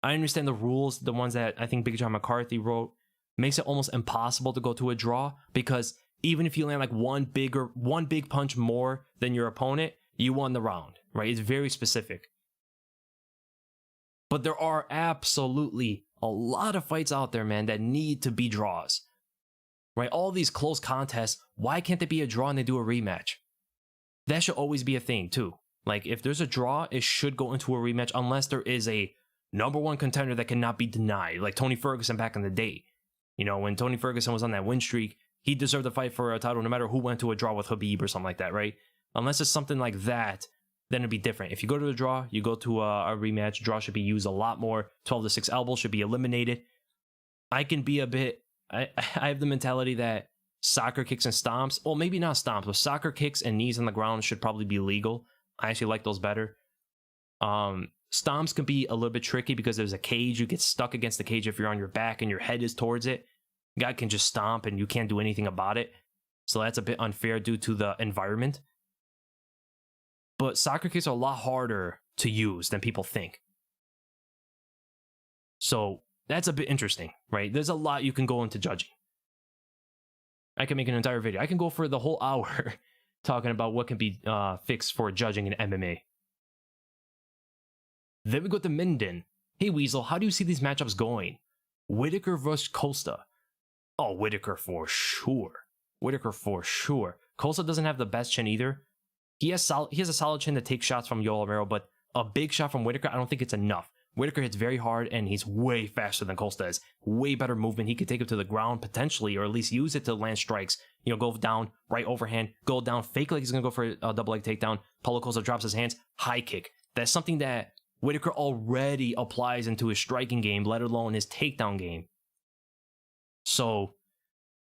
I understand the rules, the ones that I think Big John McCarthy wrote, makes it almost impossible to go to a draw, because even if you land like one big punch more than your opponent, you won the round, right? It's very specific. But there are absolutely a lot of fights out there, man, that need to be draws, right? All these close contests, why can't they be a draw and they do a rematch? That should always be a thing, too. Like, if there's a draw, it should go into a rematch unless there is a number 1 contender that cannot be denied, like Tony Ferguson back in the day. You know, when Tony Ferguson was on that win streak, he deserved to fight for a title no matter who went to a draw with Khabib or something like that, right? Unless it's something like that, then it'd be different. If you go to a draw, you go to a rematch. Draw should be used a lot more. 12-6 elbows should be eliminated. I can be a bit... I have the mentality that soccer kicks and stomps, well, maybe not stomps, but soccer kicks and knees on the ground should probably be legal. I actually like those better. Stomps can be a little bit tricky because there's a cage. You get stuck against the cage if you're on your back and your head is towards it. Guy can just stomp and you can't do anything about it. So that's a bit unfair due to the environment. But soccer kicks are a lot harder to use than people think. So that's a bit interesting, right? There's a lot you can go into judging. I can make an entire video. I can go for the whole hour talking about what can be fixed for judging in MMA. Then we go to Minden. Hey Weasel, how do you see these matchups going? Whitaker versus Costa. Oh, Whitaker for sure. Whitaker for sure. Costa doesn't have the best chin either. He has a solid chin to take shots from Yoel Romero, but a big shot from Whitaker, I don't think it's enough. Whitaker hits very hard, and he's way faster than Costa is. Way better movement. He could take it to the ground, potentially, or at least use it to land strikes. You know, go down, right overhand, go down, fake like he's going to go for a double leg takedown. Paulo Costa drops his hands, high kick. That's something that Whitaker already applies into his striking game, let alone his takedown game. So,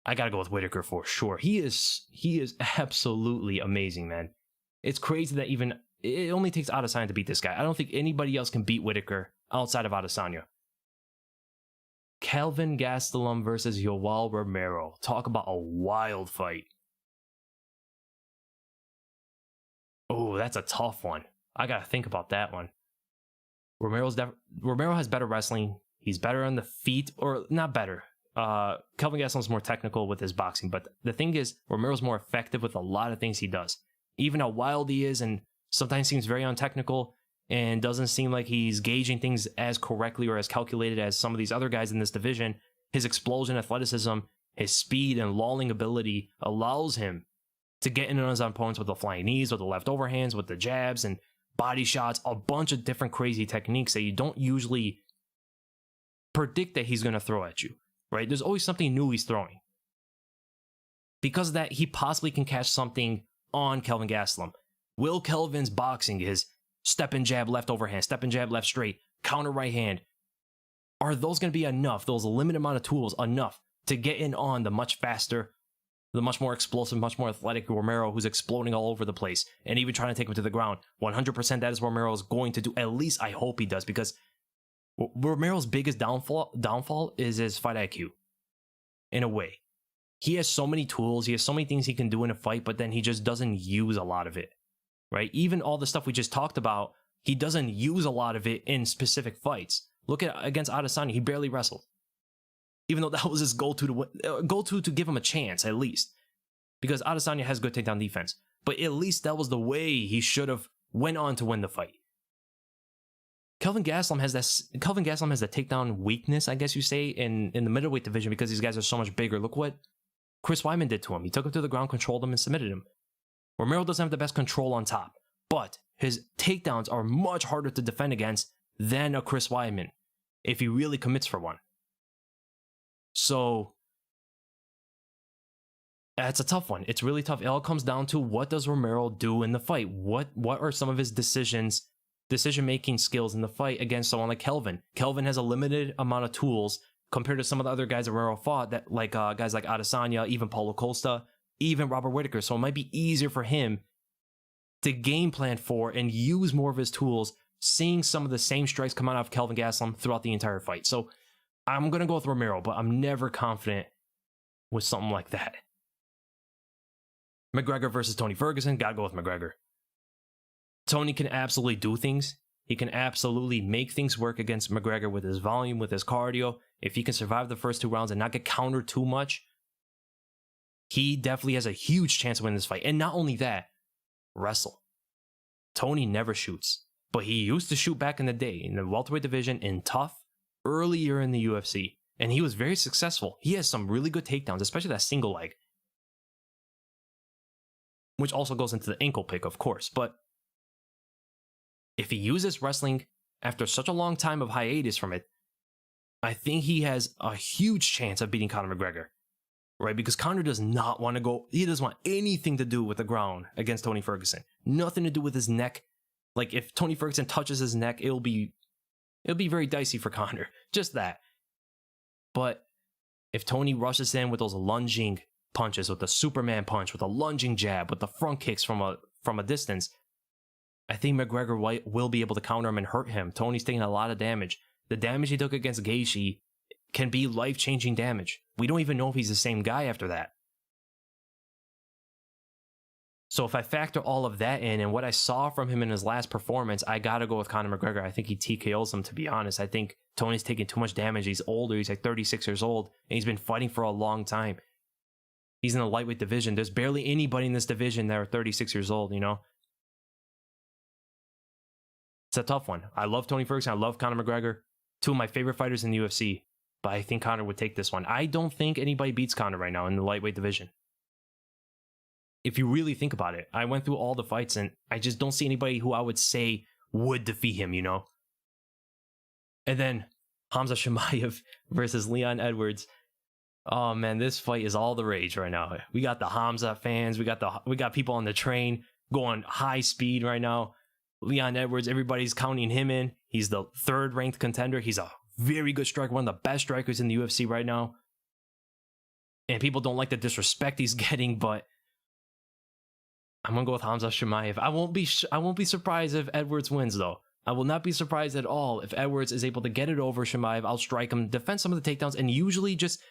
I got to go with Whitaker for sure. He is absolutely amazing, man. It's crazy that it only takes Adesanya to beat this guy. I don't think anybody else can beat Whitaker outside of Adesanya. Kelvin Gastelum versus Yoel Romero. Talk about a wild fight. Oh, that's a tough one. I gotta think about that one. Romero has better wrestling. He's better on the feet, or not better. Kelvin Gastelum's more technical with his boxing, but the thing is, Romero's more effective with a lot of things he does. Even how wild he is, and sometimes seems very untechnical, and doesn't seem like he's gauging things as correctly or as calculated as some of these other guys in this division. His explosion, athleticism, his speed and lolling ability allows him to get in on his opponents with the flying knees, with the left overhands, with the jabs, and body shots, a bunch of different crazy techniques that you don't usually predict that he's going to throw at you, right? There's always something new he's throwing. Because of that, he possibly can catch something on Kelvin Gastelum. Will Kelvin's boxing is step and jab left overhand, step and jab left straight, counter right hand. Are those going to be enough, those limited amount of tools, enough to get in on the much faster, the much more explosive, much more athletic Romero, who's exploding all over the place and even trying to take him to the ground? 100% that is Romero is going to do. At least I hope he does, because Romero's biggest downfall is his fight IQ. In a way, he has so many tools, he has so many things he can do in a fight, but then he just doesn't use a lot of it, right? Even all the stuff we just talked about, he doesn't use a lot of it in specific fights. Look at against Adesanya, he barely wrestled. Even though that was his go-to to give him a chance, at least. Because Adesanya has good takedown defense. But at least that was the way he should have went on to win the fight. Kelvin Gastelum has that takedown weakness, I guess you say, in the middleweight division, because these guys are so much bigger. Look what Chris Weidman did to him. He took him to the ground, controlled him, and submitted him. Romero doesn't have the best control on top, but his takedowns are much harder to defend against than a Chris Weidman, if he really commits for one. So it's a tough one. It's really tough. It all comes down to, what does Romero do in the fight? What are some of his decision-making skills in the fight against someone like Kelvin? Kelvin has a limited amount of tools compared to some of the other guys that Romero fought, that like guys like Adesanya, even Paulo Costa, even Robert Whittaker. So it might be easier for him to game plan for and use more of his tools, seeing some of the same strikes come out of Kelvin Gastelum throughout the entire fight. So I'm going to go with Romero, but I'm never confident with something like that. McGregor versus Tony Ferguson, gotta go with McGregor. Tony can absolutely do things. He can absolutely make things work against McGregor with his volume, with his cardio. If he can survive the first 2 rounds and not get countered too much, he definitely has a huge chance of winning this fight. And not only that, wrestle. Tony never shoots, but he used to shoot back in the day in the welterweight division in tough, earlier in the UFC. And he was very successful. He has some really good takedowns, especially that single leg, which also goes into the ankle pick, of course. But if he uses wrestling after such a long time of hiatus from it, I think he has a huge chance of beating Conor McGregor, right? Because Conor does not want to go, he doesn't want anything to do with the ground against Tony Ferguson. Nothing to do with his neck. Like, if Tony Ferguson touches his neck, it'll be very dicey for Conor. Just that. But if Tony rushes in with those lunging punches, with the Superman punch, with a lunging jab, with the front kicks from a distance, I think McGregor will be able to counter him and hurt him. Tony's taking a lot of damage. The damage he took against Gaethje can be life-changing damage. We don't even know if he's the same guy after that. So if I factor all of that in and what I saw from him in his last performance, I gotta go with Conor McGregor. I think he TKOs him, to be honest. I think Tony's taking too much damage. He's older. He's like 36 years old, and he's been fighting for a long time. He's in the lightweight division. There's barely anybody in this division that are 36 years old, you know? It's a tough one. I love Tony Ferguson. I love Conor McGregor. 2 of my favorite fighters in the UFC. But I think Conor would take this one. I don't think anybody beats Conor right now in the lightweight division. If you really think about it, I went through all the fights and I just don't see anybody who I would say would defeat him, you know? And then Khamzat Chimaev versus Leon Edwards. Oh man, this fight is all the rage right now. We got the Khamzat fans, we got people on the train going high speed right now. Leon Edwards, everybody's counting him in. He's the 3rd ranked contender. He's a very good striker, one of the best strikers in the UFC right now. And people don't like the disrespect he's getting, but I'm gonna go with Khamzat Chimaev. I won't be surprised if Edwards wins, though. I will not be surprised at all if Edwards is able to get it over Chimaev, outstrike him, defend some of the takedowns, and usually just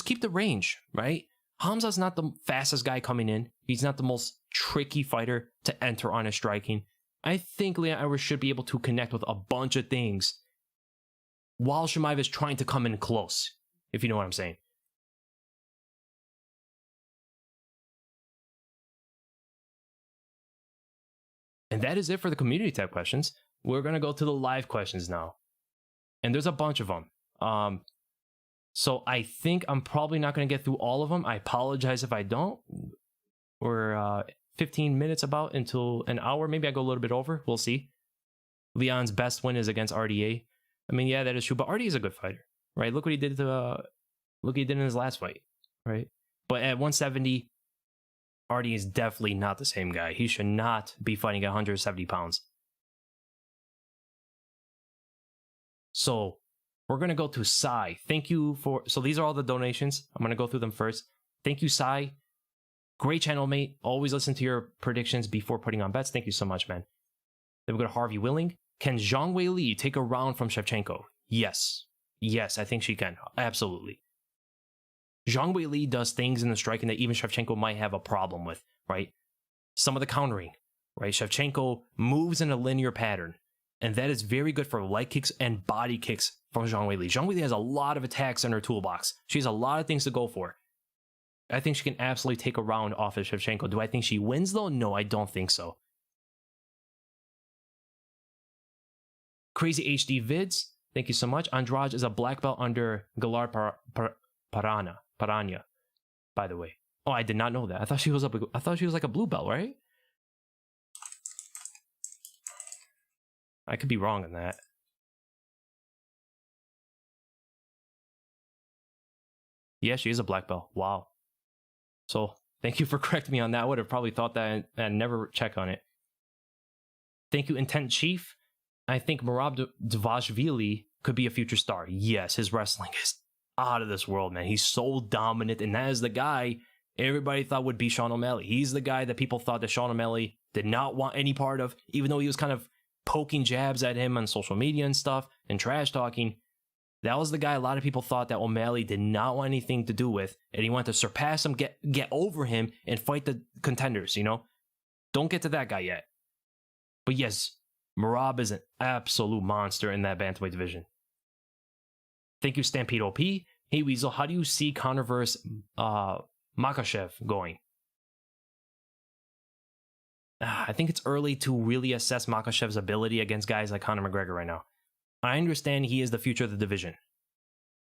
keep the range, right? Khamzat's not the fastest guy coming in. He's not the most tricky fighter to enter on his striking. I think Leon Edwards should be able to connect with a bunch of things while Chimaev is trying to come in close, if you know what I'm saying. And that is it for the community tab questions. We're going to go to the live questions now. And there's a bunch of them. So I think I'm probably not going to get through all of them. I apologize if I don't. We're 15 minutes about until an hour. Maybe I go a little bit over. We'll see. Leon's best win is against RDA. I mean, yeah, that is true, but RDA is a good fighter, right? Look what he did look what he did in his last fight, right? But at 170, RDA is definitely not the same guy. He should not be fighting at 170 pounds. So we're going to go to Sai. Thank you for... So these are all the donations. I'm going to go through them first. Thank you, Sai. Great channel, mate. Always listen to your predictions before putting on bets. Thank you so much, man. Then we go to Harvey Willing. Can Zhang Weili take a round from Shevchenko? Yes. Yes, I think she can. Absolutely. Zhang Weili does things in the striking that even Shevchenko might have a problem with, right? Some of the countering, right? Shevchenko moves in a linear pattern, and that is very good for leg kicks and body kicks from Zhang Weili. Zhang Weili has a lot of attacks in her toolbox. She has a lot of things to go for. I think she can absolutely take a round off of Shevchenko. Do I think she wins, though? No, I don't think so. Crazy HD Vids, thank you so much. Andrade is a black belt under Galar Paranya, by the way. Oh, I did not know that. I thought she was like a blue belt, right? I could be wrong on that. Yeah, she is a black belt. Wow. So, thank you for correcting me on that. I would have probably thought that and never check on it. Thank you, Intent Chief. I think Merab Dvalishvili could be a future star. Yes, his wrestling is out of this world, man. He's so dominant, and that is the guy everybody thought would be Sean O'Malley. He's the guy that people thought that Sean O'Malley did not want any part of, even though he was kind of poking jabs at him on social media and stuff and trash talking. That was the guy a lot of people thought that O'Malley did not want anything to do with, and he wanted to surpass him, get over him, and fight the contenders, you know? Don't get to that guy yet. But yes, Merab is an absolute monster in that bantamweight division. Thank you, Stampede OP. Hey, Weasel, how do you see Conor versus Makhachev going? I think it's early to really assess Makhachev's ability against guys like Conor McGregor right now. I understand he is the future of the division.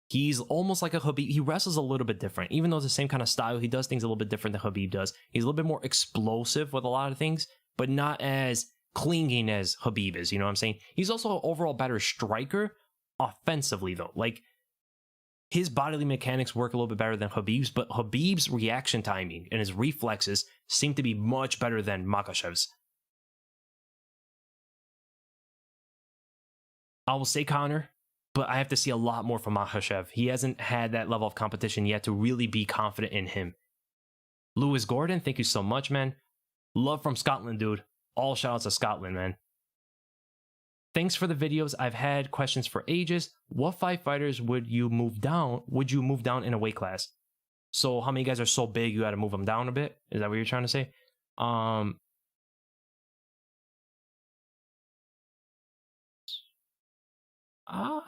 He's almost like a Khabib. He wrestles a little bit different. Even though it's the same kind of style, he does things a little bit different than Khabib does. He's a little bit more explosive with a lot of things, but not as clinging as Khabib is, you know what I'm saying? He's also an overall better striker offensively, though. Like, his bodily mechanics work a little bit better than Khabib's, but Khabib's reaction timing and his reflexes seem to be much better than Makhachev's. I will say Conor, but I have to see a lot more from Makhachev. He hasn't had that level of competition yet to really be confident in him. Lewis Gordon, thank you so much, man. Love from Scotland, dude. All shout-outs to Scotland, man. Thanks for the videos. I've had questions for ages. What 5 fighters would you move down in a weight class? So how many guys are so big you got to move them down a bit? Is that what you're trying to say? I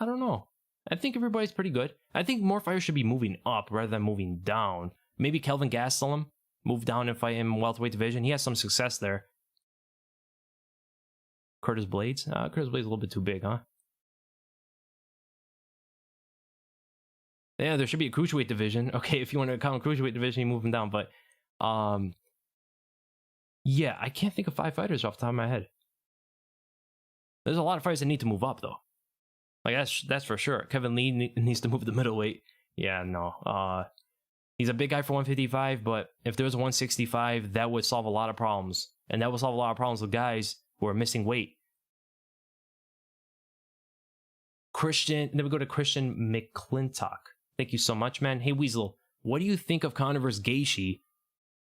don't know. I think everybody's pretty good. I think more fighters should be moving up rather than moving down. Maybe Kelvin Gastelum move down and fight him in welterweight division. He has some success there. Curtis Blades? Curtis Blades is a little bit too big, huh? Yeah, there should be a cruiserweight division. Okay, if you want to count a cruiserweight division, you move him down. But, yeah, I can't think of 5 fighters off the top of my head. There's a lot of fighters that need to move up, though. Like, that's for sure. Kevin Lee needs to move the middleweight. Yeah, no. He's a big guy for 155, but if there was 165, that would solve a lot of problems. And that would solve a lot of problems with guys who are missing weight. Christian, then we go to Christian McClintock. Thank you so much, man. Hey, Weasel, what do you think of Conor versus Gaethje?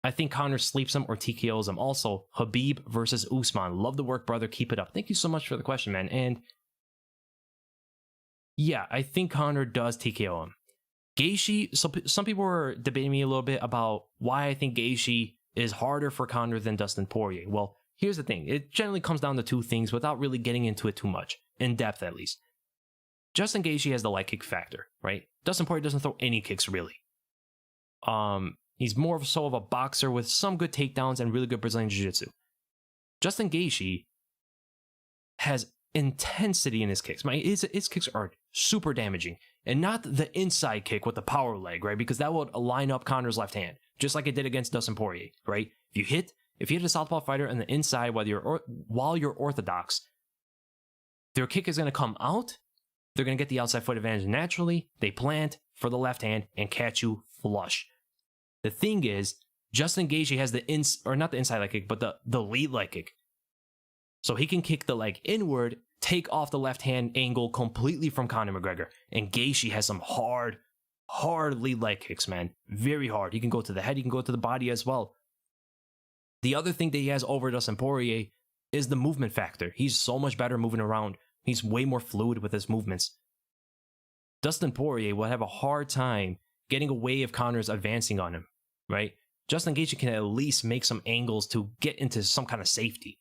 I think Conor sleeps him or TKOs him. Also, Khabib versus Usman. Love the work, brother. Keep it up. Thank you so much for the question, man. And yeah, I think Conor does TKO him. Gaethje, so some people were debating me a little bit about why I think Gaethje is harder for Conor than Dustin Poirier. Well, here's the thing. It generally comes down to 2 things without really getting into it too much. In depth, at least. Justin Gaethje has the leg kick factor, right? Dustin Poirier doesn't throw any kicks, really. He's more of a boxer with some good takedowns and really good Brazilian Jiu-Jitsu. Justin Gaethje has intensity in his kicks. His kicks are super damaging. And not the inside kick with the power leg, right? Because that would line up Conor's left hand, just like it did against Dustin Poirier, right? If you hit a southpaw fighter on the inside while you're orthodox, Their kick is going to come out. They're going to get the outside foot advantage naturally. They plant for the left hand and catch you flush. The thing is, Justin Gaethje has not the inside leg kick, but the lead leg kick. So he can kick the leg inward, take off the left hand angle completely from Conor McGregor. And Gaethje has some hard lead leg kicks, man. Very hard. He can go to the head, he can go to the body as well. The other thing that he has over Dustin Poirier is the movement factor. He's so much better moving around. He's way more fluid with his movements. Dustin Poirier will have a hard time getting away if Conor's advancing on him, right? Justin Gaethje can at least make some angles to get into some kind of safety.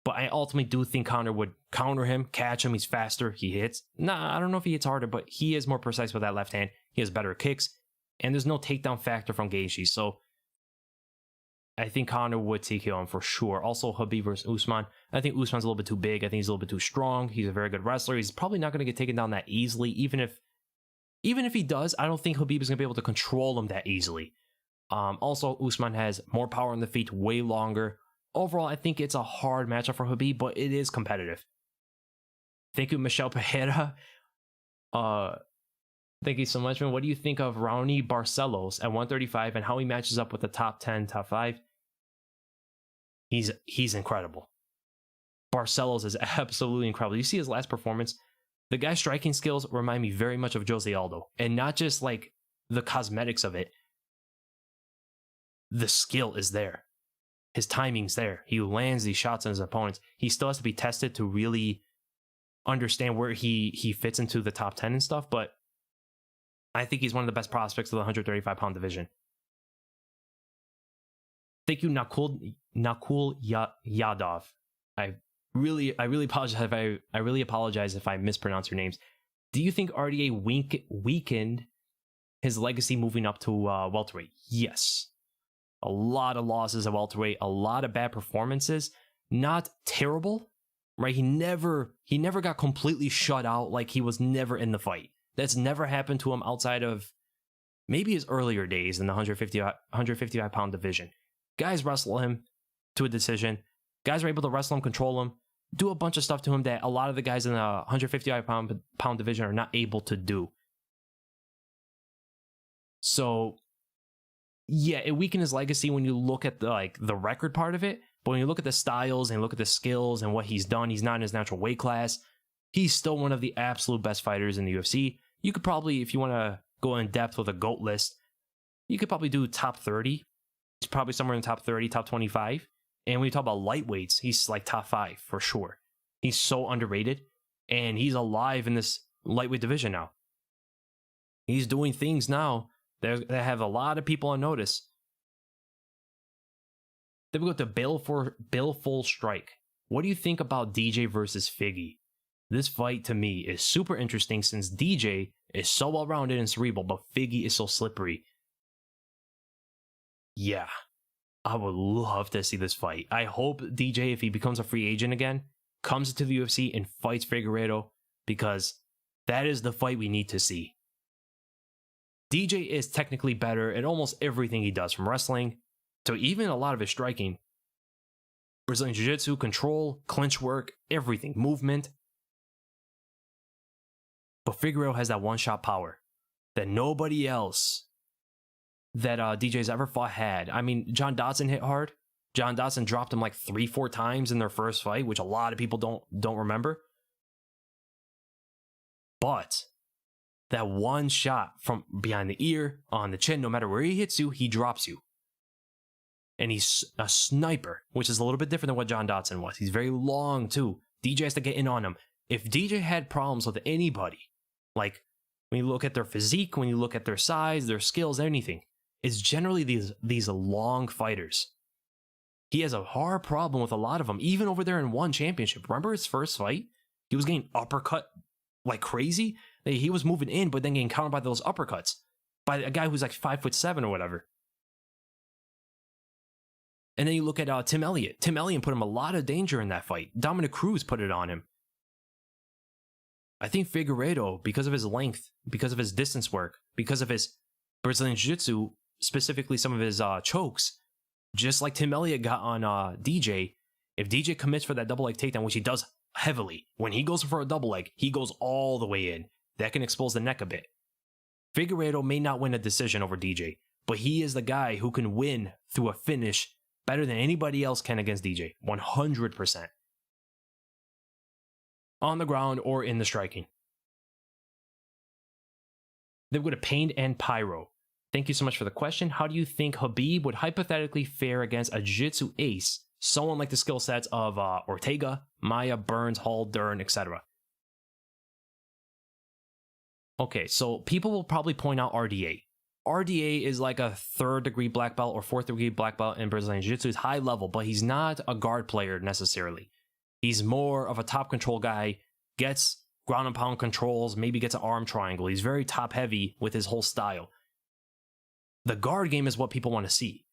But I ultimately do think Conor would counter him, catch him, he's faster, he hits. Nah, I don't know if he hits harder, but he is more precise with that left hand. He has better kicks, and there's no takedown factor from Gaethje, so I think Conor would take him on for sure. Also, Khabib versus Usman. I think Usman's a little bit too big. I think he's a little bit too strong. He's a very good wrestler. He's probably not going to get taken down that easily. Even if he does, I don't think Khabib is going to be able to control him that easily. Also, Usman has more power on the feet, way longer. Overall, I think it's a hard matchup for Khabib, but it is competitive. Thank you, Michelle Pereira. Thank you so much, man. What do you think of Raoni Barcelos at 135 and how he matches up with the top 10, top 5? He's incredible. Barcelos is absolutely incredible. You see his last performance? The guy's striking skills remind me very much of Jose Aldo. And not just like the cosmetics of it. The skill is there. His timing's there. He lands these shots on his opponents. He still has to be tested to really understand where he fits into the top 10 and stuff. But I think he's one of the best prospects of the 135-pound division. Thank you, Nakul Yadov. I really apologize if I mispronounce your names. Do you think RDA weakened his legacy moving up to welterweight? Yes. A lot of losses at welterweight, a lot of bad performances. Not terrible, right? He never got completely shut out, like he was never in the fight. That's never happened to him outside of maybe his earlier days in the 155-pound division. Guys wrestle him to a decision. Guys are able to wrestle him, control him, do a bunch of stuff to him that a lot of the guys in the 155-pound division are not able to do. So, yeah, it weakened his legacy when you look at the record part of it. But when you look at the styles and look at the skills and what he's done, he's not in his natural weight class. He's still one of the absolute best fighters in the UFC. You could probably, if you want to go in depth with a GOAT list, you could probably do top 30. He's probably somewhere in the top 30, top 25. And when you talk about lightweights, he's like top 5 for sure. He's so underrated. And he's alive in this lightweight division now. He's doing things now that have a lot of people on notice. Then we go to Bill Full Strike. What do you think about DJ versus Figgy? This fight to me is super interesting since DJ is so well-rounded and cerebral, but Figgy is so slippery. Yeah, I would love to see this fight. I hope DJ, if he becomes a free agent again, comes into the UFC and fights Figueiredo, because that is the fight we need to see. DJ is technically better at almost everything he does, from wrestling to even a lot of his striking. Brazilian Jiu-Jitsu, control, clinch work, everything, movement. But Figueiredo has that one-shot power that nobody else that DJ's ever fought had. I mean, John Dodson hit hard. John Dodson dropped him like 3-4 times in their first fight, which a lot of people don't remember. But that one shot from behind the ear, on the chin, no matter where he hits you, he drops you. And he's a sniper, which is a little bit different than what John Dodson was. He's very long too. DJ has to get in on him. If DJ had problems with anybody, like when you look at their physique, when you look at their size, their skills, anything, it's generally these long fighters. He has a hard problem with a lot of them, even over there in one championship. Remember his first fight? He was getting uppercut like crazy. He was moving in, but then getting countered by those uppercuts by a guy who's like 5'7" or whatever. And then you look at Tim Elliott. Tim Elliott put him a lot of danger in that fight. Dominic Cruz put it on him. I think Figueiredo, because of his length, because of his distance work, because of his Brazilian Jiu-Jitsu, specifically some of his chokes, just like Tim Elliott got on DJ, if DJ commits for that double leg takedown, which he does heavily. When he goes for a double leg, he goes all the way in. That can expose the neck a bit. Figueiredo may not win a decision over DJ, but he is the guy who can win through a finish better than anybody else can against DJ. 100%. On the ground or in the striking. Then we go to Pain and Pyro. Thank you so much for the question. How do you think Khabib would hypothetically fare against a jiu-jitsu ace, someone like the skill sets of Ortega, Maia, Burns, Hall, Dern, etc.? Okay, so people will probably point out RDA. RDA is like a 3rd degree black belt or 4th degree black belt in Brazilian Jiu-Jitsu. He's high level, but he's not a guard player necessarily. He's more of a top control guy, gets ground and pound controls, maybe gets an arm triangle. He's very top heavy with his whole style. The guard game is what people want to see.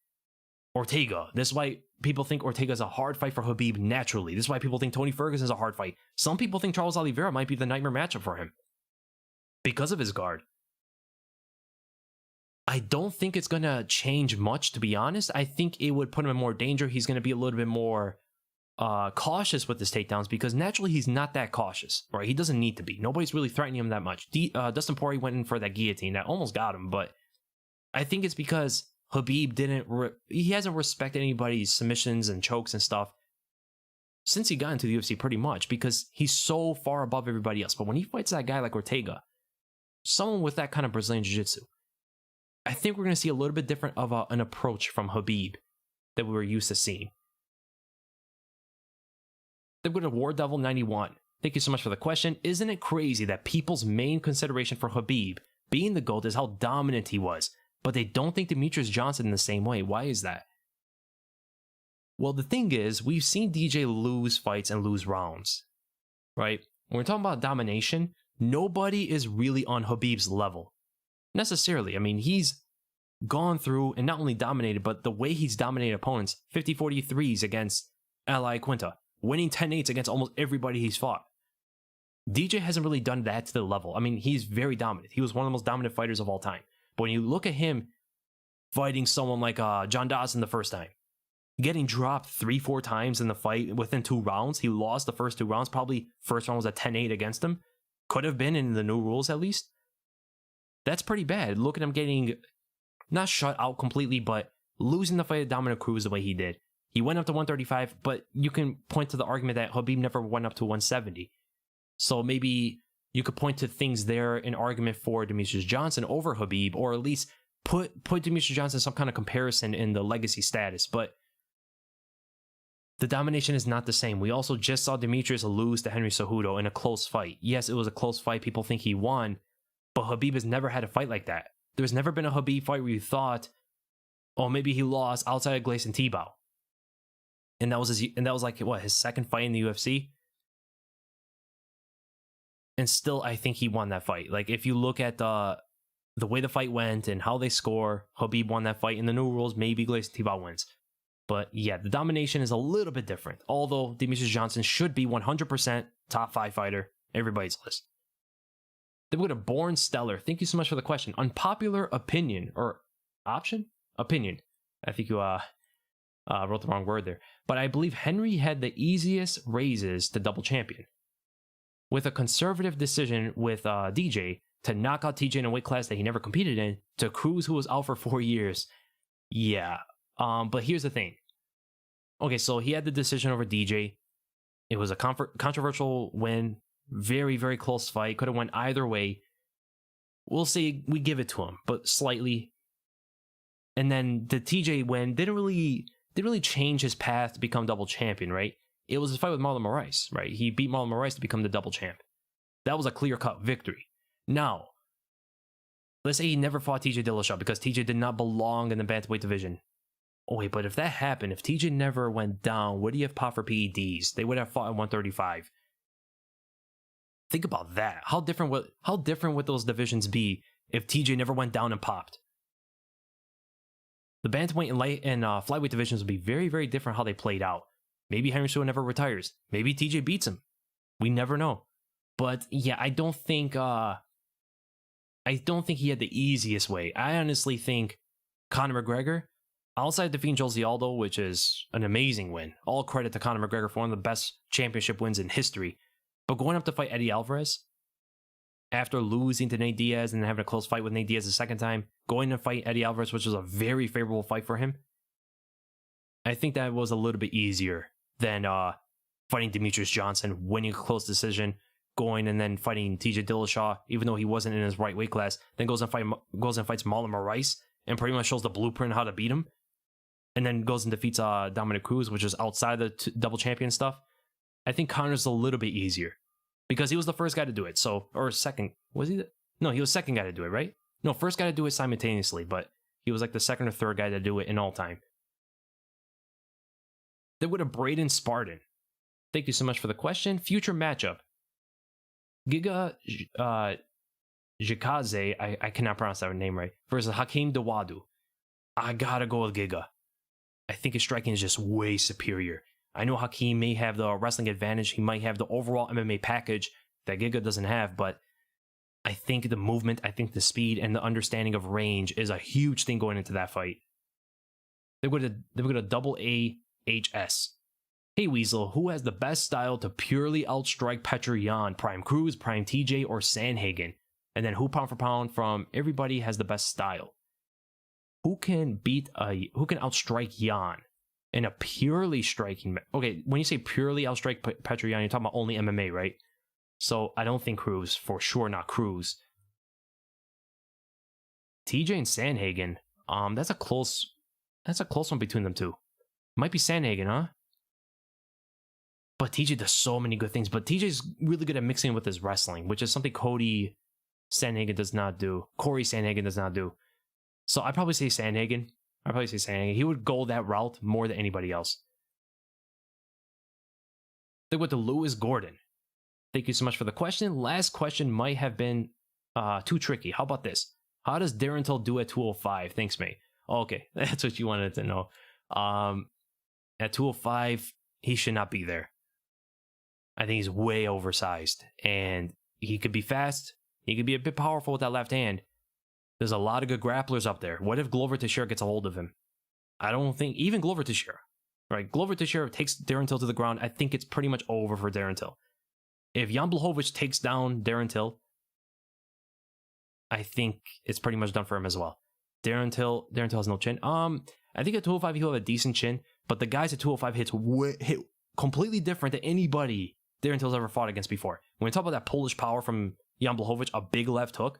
Ortega. This is why people think Ortega is a hard fight for Khabib naturally. This is why people think Tony Ferguson is a hard fight. Some people think Charles Oliveira might be the nightmare matchup for him because of his guard. I don't think it's going to change much, to be honest. I think it would put him in more danger. He's going to be a little bit more cautious with his takedowns because naturally he's not that cautious, right? He doesn't need to be. Nobody's really threatening him that much. Dustin Poirier went in for that guillotine. That almost got him, but I think it's because Khabib he hasn't respected anybody's submissions and chokes and stuff since he got into the UFC pretty much because he's so far above everybody else. But when he fights that guy like Ortega, someone with that kind of Brazilian Jiu-Jitsu, I think we're going to see a little bit different of an approach from Khabib that we were used to seeing. Then we go to War Devil 91. Thank you so much for the question. Isn't it crazy that people's main consideration for Khabib being the GOAT is how dominant he was, but they don't think Demetrius Johnson in the same way? Why is that? Well, the thing is, we've seen DJ lose fights and lose rounds, right? When we're talking about domination, nobody is really on Khabib's level, necessarily. I mean, he's gone through and not only dominated, but the way he's dominated opponents, 50-43s against Ally Quinta, winning 10-8s against almost everybody he's fought. DJ hasn't really done that to the level. I mean, he's very dominant. He was one of the most dominant fighters of all time. But when you look at him fighting someone like John Dawson the first time, getting dropped 3-4 times in the fight within 2 rounds, he lost the first 2 rounds. Probably first round was a 10-8 against him. Could have been in the new rules at least. That's pretty bad. Look at him getting not shut out completely, but losing the fight at Dominic Cruz the way he did. He went up to 135, but you can point to the argument that Khabib never went up to 170. So maybe you could point to things there, an argument for Demetrius Johnson over Khabib, or at least put Demetrius Johnson in some kind of comparison in the legacy status. But the domination is not the same. We also just saw Demetrius lose to Henry Cejudo in a close fight. Yes, it was a close fight. People think he won, but Khabib has never had a fight like that. There's never been a Khabib fight where you thought, oh, maybe he lost outside of Gleison Tibau. And that was like what, his second fight in the UFC? And still, I think he won that fight. Like, if you look at the way the fight went and how they score, Khabib won that fight. In the new rules, maybe Gleison Tibau wins. But yeah, the domination is a little bit different. Although Demetrius Johnson should be 100% top 5 fighter, everybody's list. Then we go to Born Stellar. Thank you so much for the question. Unpopular opinion, or option? Opinion. I think you wrote the wrong word there. But I believe Henry had the easiest raises to double champion, with a conservative decision with DJ to knock out TJ in a weight class that he never competed in, to Cruz, who was out for 4 years. Yeah. But here's the thing. Okay, so he had the decision over DJ. It was a controversial win. Very, very close fight. Could have went either way. We'll say we give it to him, but slightly. And then the TJ win didn't really change his path to become double champion, right? It was a fight with Marlon Moraes, right? He beat Marlon Moraes to become the double champ. That was a clear-cut victory. Now, let's say he never fought TJ Dillashaw because TJ did not belong in the bantamweight division. Oh wait, but if that happened, if TJ never went down, would he have popped for PEDs? They would have fought at 135. Think about that. How different would those divisions be if TJ never went down and popped? The bantamweight and light and flyweight divisions would be very, very different how they played out. Maybe Henry Cejudo never retires. Maybe TJ beats him. We never know. But yeah, I don't think he had the easiest way. I honestly think Conor McGregor, outside defeating Jose Aldo, which is an amazing win. All credit to Conor McGregor for one of the best championship wins in history. But going up to fight Eddie Alvarez, after losing to Nate Diaz and having a close fight with Nate Diaz the second time, going to fight Eddie Alvarez, which was a very favorable fight for him, I think that was a little bit easier than fighting Demetrius Johnson, winning a close decision, going and then fighting TJ Dillashaw, even though he wasn't in his right weight class, then goes and fights Marlon Moraes and pretty much shows the blueprint how to beat him, and then goes and defeats Dominic Cruz, which is outside the double champion stuff. I think Conor's a little bit easier because he was the first guy to do it. So, or second, was he? No, he was second guy to do it, right? No, first guy to do it simultaneously, but he was like the second or third guy to do it in all time. Then with a Braden Spartan. Thank you so much for the question. Future matchup. Giga Jikaze, I cannot pronounce that name right, versus Hakeem Dawadu. I gotta go with Giga. I think his striking is just way superior. I know Hakeem may have the wrestling advantage. He might have the overall MMA package that Giga doesn't have, but I think the movement, I think the speed, and the understanding of range is a huge thing going into that fight. They're going to double AHS. Hey Weasel, who has the best style to purely outstrike Petr Yan, Prime Cruz, Prime TJ, or Sandhagen? And then who pound for pound from everybody has the best style? Who can outstrike Yan in a purely striking? Okay, when you say purely outstrike Petr Yan, you're talking about only MMA, right? So I don't think Cruz, for sure not Cruz. TJ and Sandhagen, that's a close one between them two. Might be Sandhagen, huh? But TJ does so many good things. But TJ's really good at mixing with his wrestling, which is something Cody Sandhagen does not do. Corey Sandhagen does not do. So I'd probably say Sandhagen. He would go that route more than anybody else. Then with the Lewis Gordon. Thank you so much for the question. Last question might have been too tricky. How about this? How does Darren Till do at 205? Thanks, mate. Okay, that's what you wanted to know. At 205, he should not be there. I think he's way oversized, and he could be fast. He could be a bit powerful with that left hand. There's a lot of good grapplers up there. What if Glover Teixeira gets a hold of him? I don't think, even Glover Teixeira, right? Glover Teixeira takes Darren Till to the ground. I think it's pretty much over for Darren Till. If Jan Blachowicz takes down Darren Till, I think it's pretty much done for him as well. Darren Till has no chin. I think at 205 he'll have a decent chin, but the guys at 205 hit completely different than anybody Darren Till's ever fought against before. When we talk about that Polish power from Jan Blachowicz, a big left hook,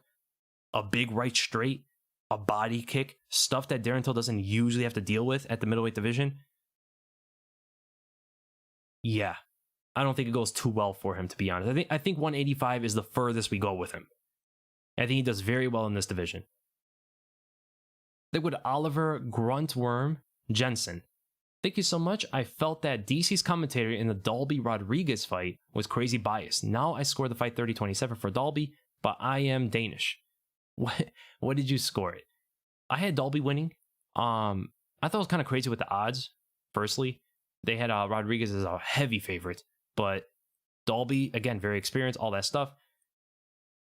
a big right straight, a body kick, stuff that Darren Till doesn't usually have to deal with at the middleweight division. Yeah, I don't think it goes too well for him, to be honest. I think 185 is the furthest we go with him. I think he does very well in this division. Then with Oliver Gruntworm Jensen. Thank you so much. I felt that DC's commentary in the Dalby Rodriguez fight was crazy biased. Now I scored the fight 30-27 for Dalby, but I am Danish. What did you score it? I had Dalby winning. I thought it was kind of crazy with the odds. Firstly, they had Rodriguez as a heavy favorite, but Dalby, again, very experienced, all that stuff.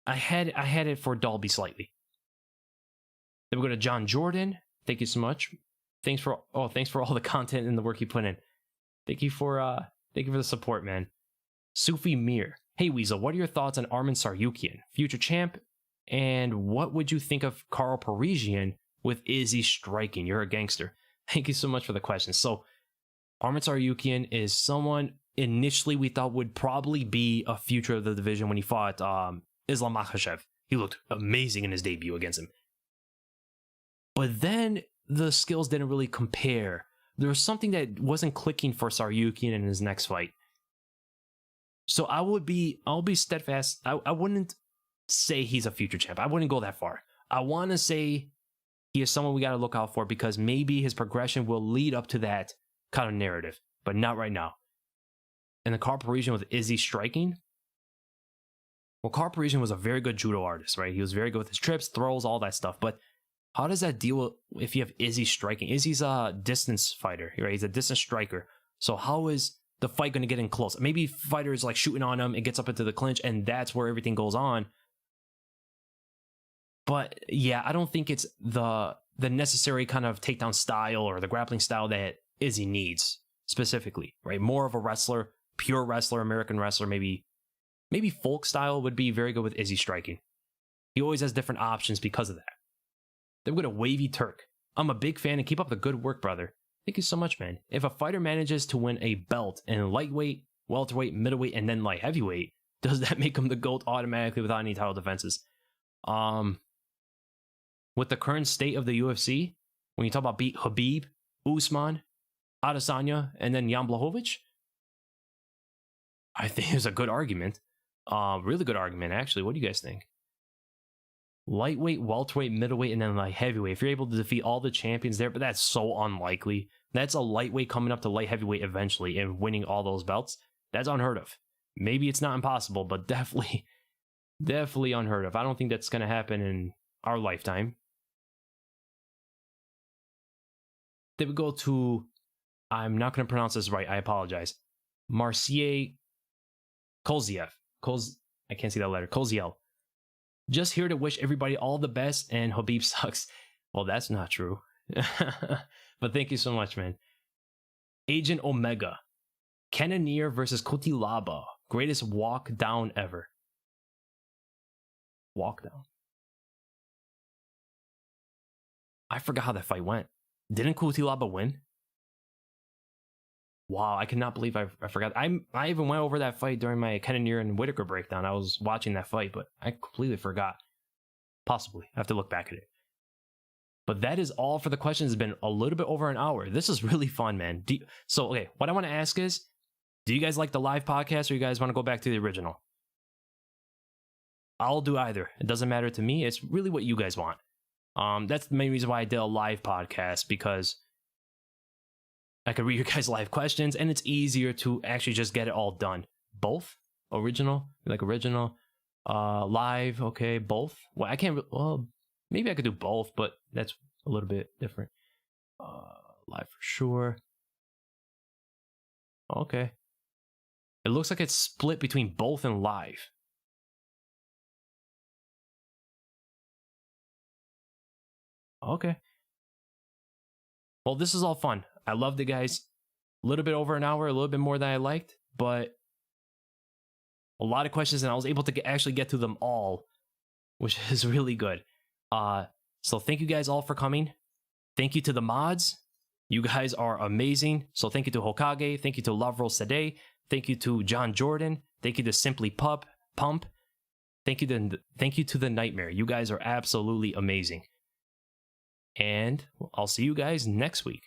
I had it for Dalby slightly. Then we go to John Jordan. Thank you so much. Thanks for all the content and the work you put in. Thank you for the support, man. Sufi Mir. Hey Weasel, what are your thoughts on Arman Tsarukyan, future champ? And what would you think of Karo Parisyan with Izzy striking? You're a gangster. Thank you so much for the question. So, Arman Tsarukyan is someone initially we thought would probably be a future of the division when he fought Islam Makhachev. He looked amazing in his debut against him. But then the skills didn't really compare. There was something that wasn't clicking for Tsarukyan in his next fight. So I'll be steadfast. I wouldn't say he's a future champ. I wouldn't go that far. I want to say he is someone we got to look out for because maybe his progression will lead up to that kind of narrative, but not right now. And the Karo Parisyan with Izzy striking. Well, Karo Parisyan was a very good judo artist, right? He was very good with his trips, throws, all that stuff. But how does that deal if you have Izzy striking? Izzy's a distance fighter, right? He's a distance striker. So how is the fight going to get in close? Maybe fighters like shooting on him, it gets up into the clinch, and that's where everything goes on. But yeah, I don't think it's the the necessary kind of takedown style or the grappling style that Izzy needs specifically, right? More of a wrestler, pure wrestler, American wrestler, maybe folk style would be very good with Izzy striking. He always has different options because of that. Then we got a Wavy Turk. I'm a big fan and keep up the good work, brother. Thank you so much, man. If a fighter manages to win a belt in lightweight, welterweight, middleweight, and then light heavyweight, does that make him the GOAT automatically without any title defenses? With the current state of the UFC, when you talk about beat Khabib, Usman, Adesanya, and then Jan Blachowicz, I think it's a good argument. Really good argument, actually. What do you guys think? Lightweight, welterweight, middleweight, and then light heavyweight. If you're able to defeat all the champions there, but that's so unlikely. That's a lightweight coming up to light heavyweight eventually and winning all those belts. That's unheard of. Maybe it's not impossible, but definitely unheard of. I don't think that's going to happen in our lifetime. Then we go to, I'm not going to pronounce this right, I apologize. Marcier Koziev. I can't see that letter. Koziel. Just here to wish everybody all the best, and Khabib sucks. Well, that's not true. But thank you so much, man. Agent Omega. Cannonier versus Kutilaba. Greatest walk down ever. Walk down. I forgot how that fight went. Didn't Kutilaba win? Wow, I cannot believe I forgot. I even went over that fight during my Cannonier and Whitaker breakdown. I was watching that fight, but I completely forgot. Possibly. I have to look back at it. But that is all for the questions. It's been a little bit over an hour. This is really fun, man. Okay, what I want to ask is, do you guys like the live podcast or you guys want to go back to the original? I'll do either. It doesn't matter to me. It's really what you guys want. That's the main reason why I did a live podcast, because I could read your guys' live questions, and it's easier to actually just get it all done. Both? Original? Like original? Live? Okay, both? Well, I can't... Well, maybe I could do both, but that's a little bit different. Live for sure. Okay. It looks like it's split between both and live. Okay. Well, this is all fun. I loved it, guys. A little bit over an hour, a little bit more than I liked, but a lot of questions, and I was able to actually get to them all, which is really good. So thank you guys all for coming. Thank you to the mods. You guys are amazing. So thank you to Hokage. Thank you to Lavro Sade. Thank you to John Jordan. Thank you to Simply Pump. Thank you to the Nightmare. You guys are absolutely amazing. And I'll see you guys next week.